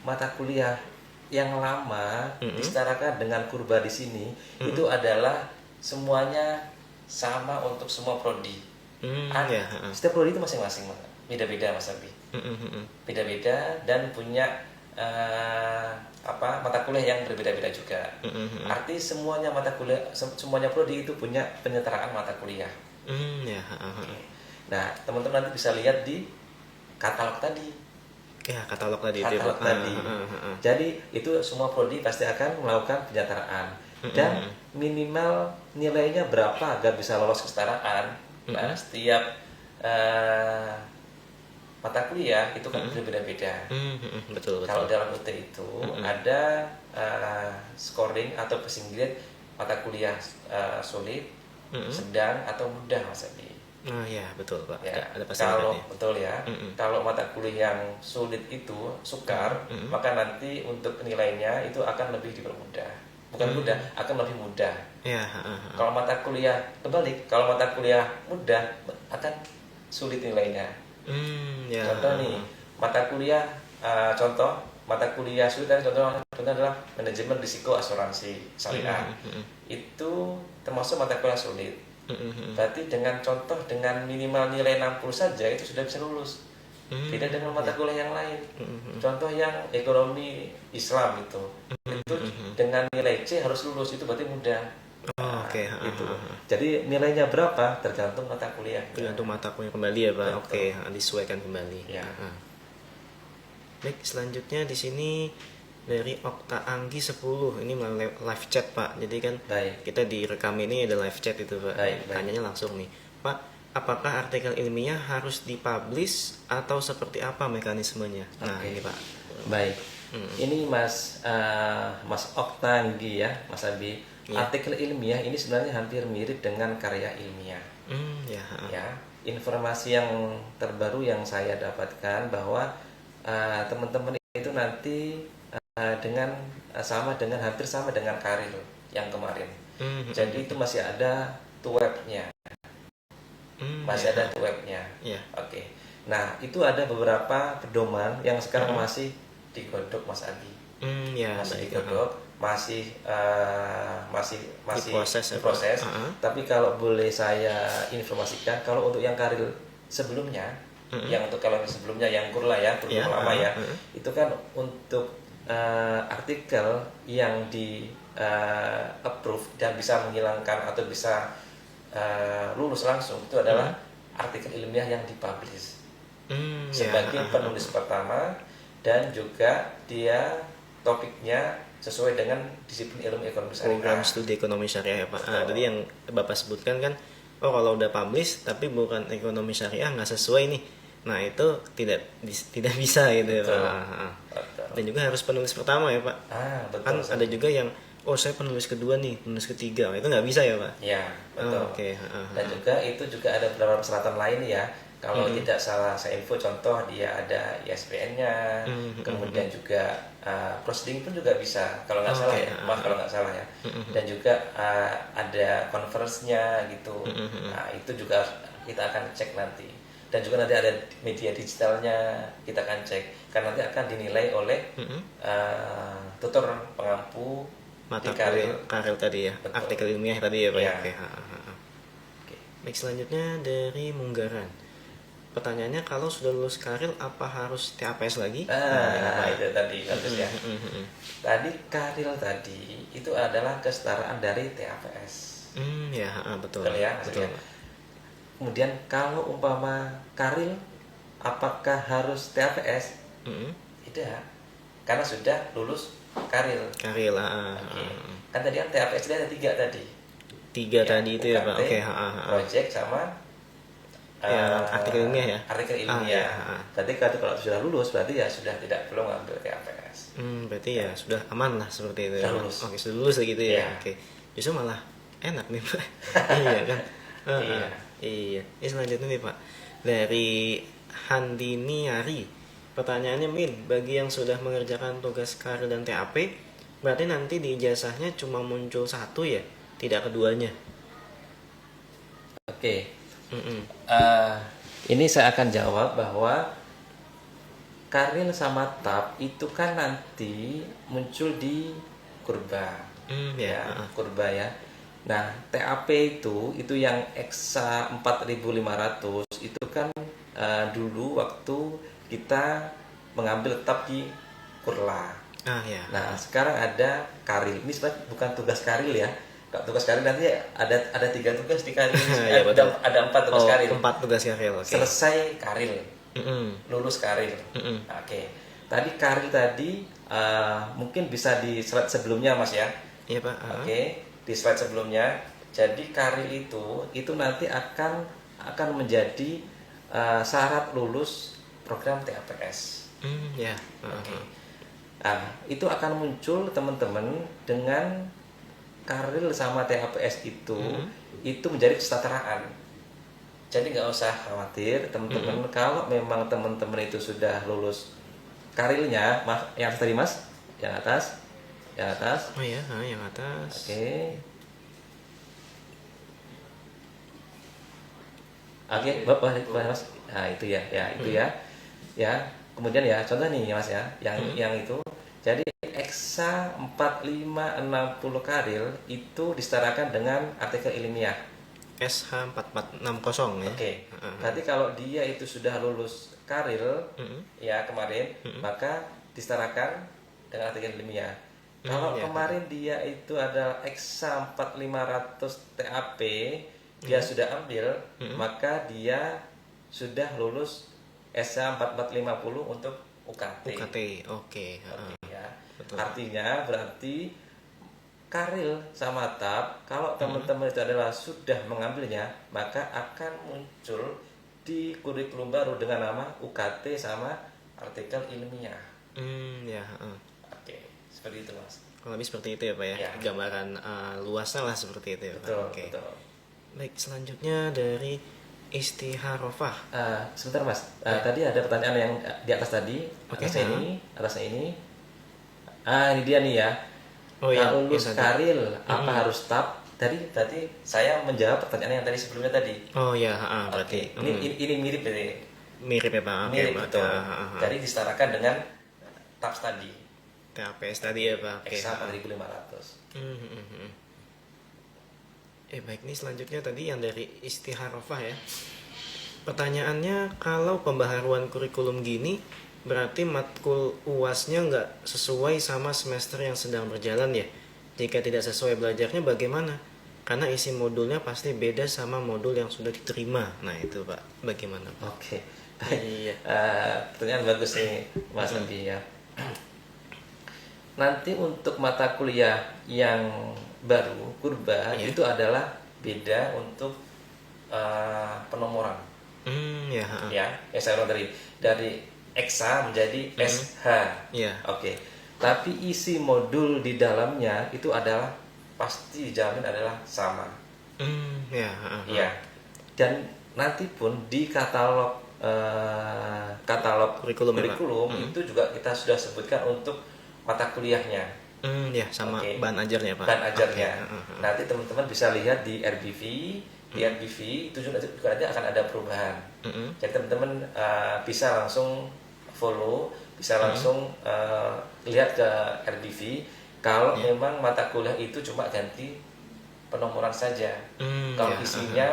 mata kuliah yang lama disetarakan dengan kurba di sini itu adalah semuanya sama untuk semua prodi. Setiap prodi itu masing-masing beda-beda Mas Abi. Beda-beda dan punya mata kuliah yang berbeda-beda juga. Arti semuanya semuanya prodi itu punya penyetaraan mata kuliah. Nah, teman-teman nanti bisa lihat di katalog tadi. Katalog tadi. Jadi itu semua prodi pasti akan melakukan penyetaraan dan minimal nilainya berapa agar bisa lolos kesetaraan. Nah, setiap mata kuliah itu kan berbeda-beda. Betul. Kalau dalam UT itu ada scoring atau passing grade mata kuliah sulit, sedang atau mudah Mas Abi. Oh ya, betul Pak. Ya, Ada kalau pasangannya. betul ya, kalau mata kuliah yang sulit itu sukar, maka nanti untuk nilainya itu akan lebih dipermudah. Bukan mudah, akan lebih mudah. Ya, Kalau mata kuliah kebalik, kalau mata kuliah mudah akan sulit nilainya. ya. Contoh nih, mata kuliah contoh mata kuliah sulit contohnya adalah manajemen risiko asuransi syariah. Itu termasuk mata kuliah sulit. Berarti dengan contoh dengan minimal nilai 60 saja itu sudah bisa lulus. Beda dengan mata kuliah yang lain. Contoh yang ekonomi Islam itu dengan nilai C harus lulus, itu berarti mudah. Oh, oke. Gitu. Jadi nilainya berapa tergantung mata kuliah. Tergantung mata kuliah kembali ya Pak. Betul. Oke, disesuaikan kembali. Ya. Baik, selanjutnya di sini dari Okta Anggi 10. Ini melalui live chat Pak. Jadi kan Baik. kita direkam ini ada live chat itu Pak. Baik. Tanyanya langsung nih. Pak, apakah artikel ilmiah harus dipublish atau seperti apa mekanismenya? Nah, Oke. ini Pak. Baik. Ini Mas Okta Anggi ya, Mas Abi. Ya. Artikel ilmiah ini sebenarnya hampir mirip dengan karya ilmiah. Ya. Ya, informasi yang terbaru yang saya dapatkan bahwa teman-teman itu nanti dengan hampir sama dengan karir yang kemarin. Jadi itu masih ada webnya, masih ada webnya. Ya. Oke. Nah, itu ada beberapa pedoman yang sekarang masih digodok Mas Abi. Masih baik. digodok, masih Diproses ya, Pak. diproses. Tapi kalau boleh saya informasikan, kalau untuk yang karir sebelumnya, yang untuk kalau sebelumnya yang kurla ya, kurikulum lama ya, itu kan untuk artikel yang di approve dan bisa menghilangkan atau bisa lulus langsung itu adalah artikel ilmiah yang dipublish sebagai penulis pertama, dan juga dia topiknya sesuai dengan disiplin ilmu ekonomi syariah. Program studi ekonomi syariah ya Pak. Tadi yang Bapak sebutkan kan, kalau udah publish tapi bukan ekonomi syariah nggak sesuai nih. Nah itu tidak bisa gitu ya Pak. Dan juga harus penulis pertama ya Pak. Betul, kan ada juga yang saya penulis kedua nih, penulis ketiga, itu nggak bisa ya Pak. Ya, betul. Oke. Dan juga itu juga ada beberapa persyaratan lain ya. Kalau tidak salah saya info, contoh dia ada ISBN-nya, kemudian juga proceeding pun juga bisa kalau nggak salah ya, kalau nggak salah ya. Dan juga ada conference-nya gitu. Nah itu juga kita akan cek nanti. Dan juga nanti ada media digitalnya, kita akan cek karena nanti akan dinilai oleh tutor pengampu mata di karir tadi ya. Betul. Artikel ilmiah tadi ya Pak. Ya. Oke. Baik, selanjutnya dari Munggaran. Pertanyaannya, kalau sudah lulus karir apa harus TAPS lagi? Itu tadi bagus ya. Tadi karir tadi itu adalah kesetaraan dari TAPS. Ya, betul. Betul ya, betul. Kemudian kalau umpama karir, apakah harus TAPS? Tidak, karena sudah lulus karir. Karir Kan tadi kan TAPS ada 3 tadi. 3 tadi itu ya Pak. Oke. Project sama artikel ilmiah ya. Artikel ilmiah. Berarti kalau sudah lulus berarti ya sudah tidak perlu ngambil TAPS. Berarti ya sudah aman lah seperti itu. Sudah lulus. Oke, sudah lulus gitu ya. Iya. Oke. Justru malah enak nih Pak. Iya kan. Iya. Ini selanjutnya nih Pak, dari Handini Ari. Pertanyaannya, bagi yang sudah mengerjakan tugas karir dan TAP, berarti nanti di ijazahnya cuma muncul satu ya, tidak keduanya? Oke. Ini saya akan jawab bahwa karir sama TAP itu kan nanti muncul di kurba. Kurba ya. Nah, TAP itu yang Eksa 4500 itu kan dulu waktu kita mengambil TAP di Kurla. Nah, sekarang ada karir. Ini sebenarnya bukan tugas karir ya. Kalau tugas karir nanti ada 3 tugas di karir. Ada 4 tugas karir. 4 tugas karir. Okay. Selesai karir. Lulus karir. Oke. Tadi karir tadi mungkin bisa di slide sebelumnya Mas ya. Iya Pak. Oke, di slide sebelumnya. Jadi karir itu nanti akan menjadi syarat lulus program TAPS. Oke. Nah, itu akan muncul teman-teman dengan Karil sama TAPS itu menjadi kesetaraan. Jadi nggak usah khawatir teman-teman, kalau memang teman-teman itu sudah lulus karilnya, yang atas tadi Mas, yang atas. Oh ya, yang atas. Oke, bawah Mas. Nah itu ya, itu ya. Kemudian ya contoh nih Mas ya, yang itu. Jadi Eksa 4560 Karil itu disetarakan dengan artikel ilmiah SH 4460 ya. Oke. Berarti kalau dia itu sudah lulus Karil ya kemarin, maka disetarakan dengan artikel ilmiah. Kalau kemarin dia itu adalah Eksa 4500 TAP, dia sudah ambil, maka dia sudah lulus SH 4450 untuk UKT. Oke. Ya. Artinya berarti Karil sama TAP, kalau teman-teman itu adalah sudah mengambilnya, maka akan muncul di kurikulum baru dengan nama UKT sama artikel ilmiah. Oke, seperti itu Mas. Kalau lebih seperti itu ya Pak ya. Gambaran luasnya lah seperti itu ya Pak. Betul. Baik, selanjutnya dari Istiharofah. Sebentar Mas, tadi ada pertanyaan yang di atas tadi, atasnya ini. Ini dia nih ya. Lulus Karil apa harus TAP? Tadi saya menjawab pertanyaan yang tadi sebelumnya tadi. Berarti ini mirip ya. Mirip ya Pak. Mirip betul. Jadi disetarakan dengan TAP tadi. TAPS tadi ya Pak. Eksa 4500. Baik, nih selanjutnya tadi yang dari Istiharofah ya. Pertanyaannya, kalau pembaharuan kurikulum gini berarti matkul UASnya nggak sesuai sama semester yang sedang berjalan ya? Jika tidak sesuai belajarnya bagaimana? Karena isi modulnya pasti beda sama modul yang sudah diterima. Nah itu Pak, bagaimana Pak? Oke, pertanyaan bagus nih Mas Andi ya. Nanti untuk mata kuliah yang baru, kurba, itu adalah beda untuk penomoran. Yang saya ulang dari Eksa menjadi SH. Oke. Tapi isi modul di dalamnya itu adalah pasti dijamin adalah sama. Dan nanti pun di katalog kurikulum itu juga kita sudah sebutkan untuk mata kuliahnya. Sama bahan ajarnya Pak. Bahan ajarnya. Nanti teman-teman bisa lihat di RBV. Di RBV itu juga nanti akan ada perubahan. Jadi teman-teman bisa langsung follow, bisa langsung lihat ke RBV. Kalau memang mata kuliah itu cuma ganti penomoran saja. Kalau isinya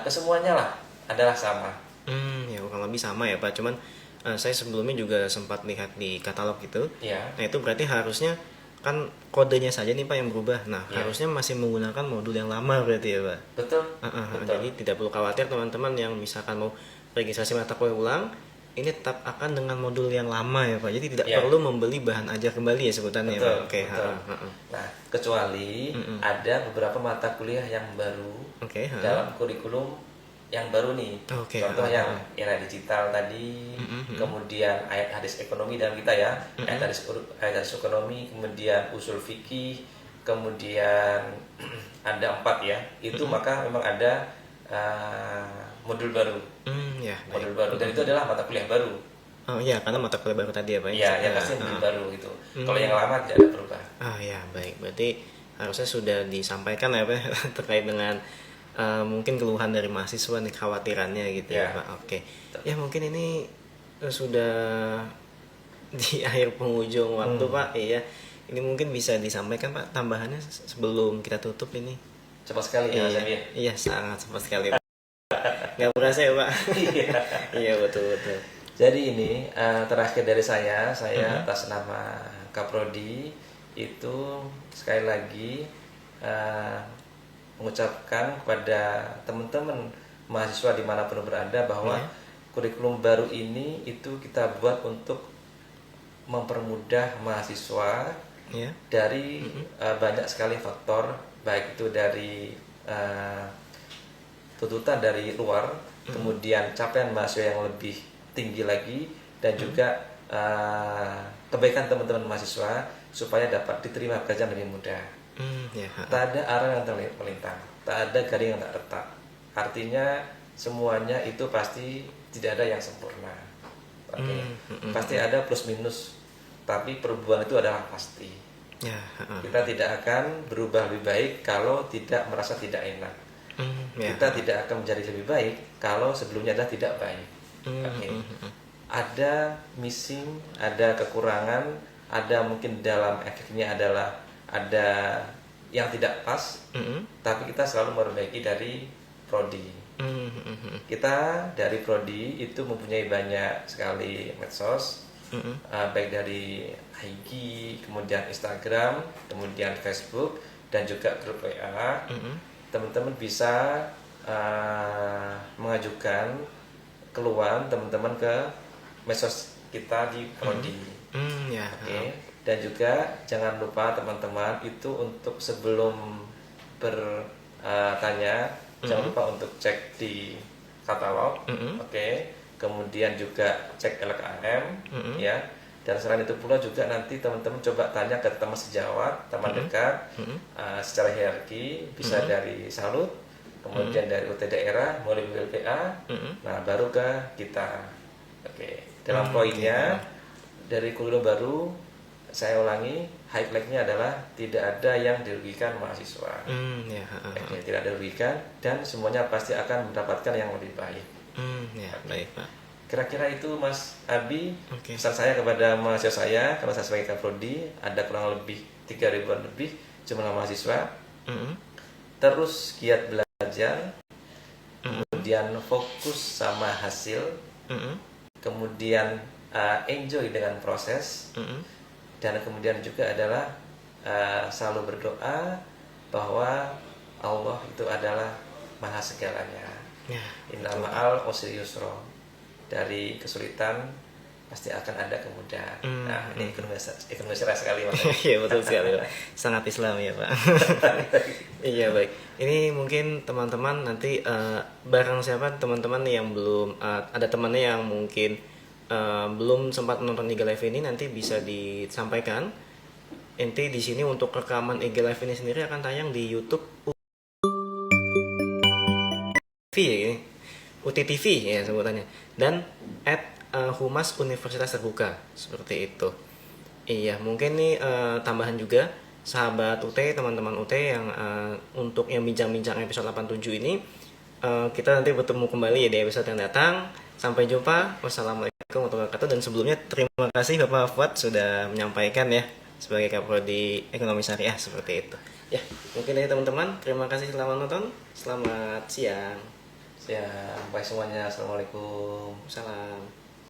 kesemuanya lah adalah sama. Kurang lebih sama ya Pak. Cuman saya sebelumnya juga sempat lihat di katalog itu. Nah itu berarti harusnya kan kodenya saja nih Pak yang berubah. Nah harusnya masih menggunakan modul yang lama berarti ya Pak. Betul. Jadi tidak perlu khawatir teman-teman yang misalkan mau registrasi mata kuliah ulang, ini tetap akan dengan modul yang lama ya Pak. Jadi tidak perlu membeli bahan ajar kembali ya sebutannya Betul, Pak. Nah kecuali ada beberapa mata kuliah yang baru dalam kurikulum yang baru nih. Contoh yang era digital tadi, kemudian ayat hadis ekonomi dalam kita ya, ayat hadis ekonomi, kemudian usul fikih, kemudian ada 4 ya. Itu maka memang ada modul baru. Modul baru, dan itu adalah mata kuliah baru. Karena mata kuliah baru tadi ya Pak. Yang pasti modul baru gitu. Kalau yang lama tidak ada perubahan. Baik. Berarti harusnya sudah disampaikan ya Pak terkait dengan mungkin keluhan dari mahasiswa nih, khawatirannya gitu ya Pak. Ya mungkin ini sudah di akhir penghujung waktu Pak. Ini mungkin bisa disampaikan Pak tambahannya sebelum kita tutup ini. Cepat sekali ya Mas Andi. Iya, sangat cepat sekali Pak. Nggak berasa ya Pak. Iya betul. Jadi ini terakhir dari saya atas nama Kaprodi itu sekali lagi mengucapkan kepada teman-teman mahasiswa dimanapun berada bahwa kurikulum baru ini itu kita buat untuk mempermudah mahasiswa dari banyak sekali faktor, baik itu dari tuntutan dari luar, kemudian capaian mahasiswa yang lebih tinggi lagi, dan juga kebaikan teman-teman mahasiswa. supaya dapat diterima pekerjaan lebih mudah. Ya. Tak ada arah yang terlintang, tak ada garing yang tak retak. Artinya semuanya itu pasti tidak ada yang sempurna. Oke. Pasti ada plus minus, tapi perubahan itu adalah pasti. Ya. Kita tidak akan berubah lebih baik kalau tidak merasa tidak enak. Kita tidak akan menjadi lebih baik kalau sebelumnya adalah tidak baik. Oke. Ada missing, ada kekurangan, ada mungkin dalam efeknya adalah ada yang tidak pas, tapi kita selalu memperbaiki dari prodi. Kita dari prodi itu mempunyai banyak sekali medsos, baik dari IG, kemudian Instagram, kemudian Facebook, dan juga grup WA. Teman-teman bisa mengajukan keluhan teman-teman ke medsos kita di prodi. Oke. Dan juga jangan lupa teman-teman itu untuk sebelum bertanya, jangan lupa untuk cek di katalog. Oke. Kemudian juga cek LKM, ya. Dan selain itu pula juga nanti teman-teman coba tanya ke teman sejawat, teman dekat, secara hierarki, bisa dari Salut, kemudian dari UT daerah, mulai BLPA, nah baru ke kita. Oke. Dalam poinnya dari kurikulum baru, saya ulangi, highlightnya adalah tidak ada yang dirugikan mahasiswa. Oke, tidak dirugikan dan semuanya pasti akan mendapatkan yang lebih baik. Baik Pak. Kira-kira itu Mas Abi, pesan saya kepada mahasiswa saya, karena saya sebagai Kaprodi, ada kurang lebih 3.000-an lebih jumlah mahasiswa. Terus giat belajar, kemudian fokus sama hasil, kemudian enjoy dengan proses, dan kemudian juga adalah selalu berdoa bahwa Allah itu adalah maha segalanya. Innal ma'al usri yusra. Dari kesulitan pasti akan ada kemudahan. Nah, ini ekonomi syariah sekali Mas. Iya, betul sekali Pak. Sangat Islam ya Pak. Iya, baik. Ini mungkin teman-teman nanti barang siapa teman-teman yang belum ada temannya yang mungkin belum sempat menonton IG Live ini, nanti bisa disampaikan. Nanti di sini untuk rekaman IG Live ini sendiri akan tayang di YouTube UTTV ya sebutannya, dan Humas Universitas Terbuka, seperti itu. Iya, mungkin nih tambahan juga sahabat UT, teman-teman UT yang untuk yang bincang-bincang episode 87 ini, kita nanti bertemu kembali ya di episode yang datang. Sampai jumpa. Wassalamualaikum warahmatullahi wabarakatuh. Dan sebelumnya terima kasih Bapak Fuad sudah menyampaikan ya sebagai Kaprodi Ekonomi Syariah, seperti itu. Ya, mungkin ya teman-teman, terima kasih selamat nonton. Selamat siang. Baik semuanya. Assalamualaikum. Salam.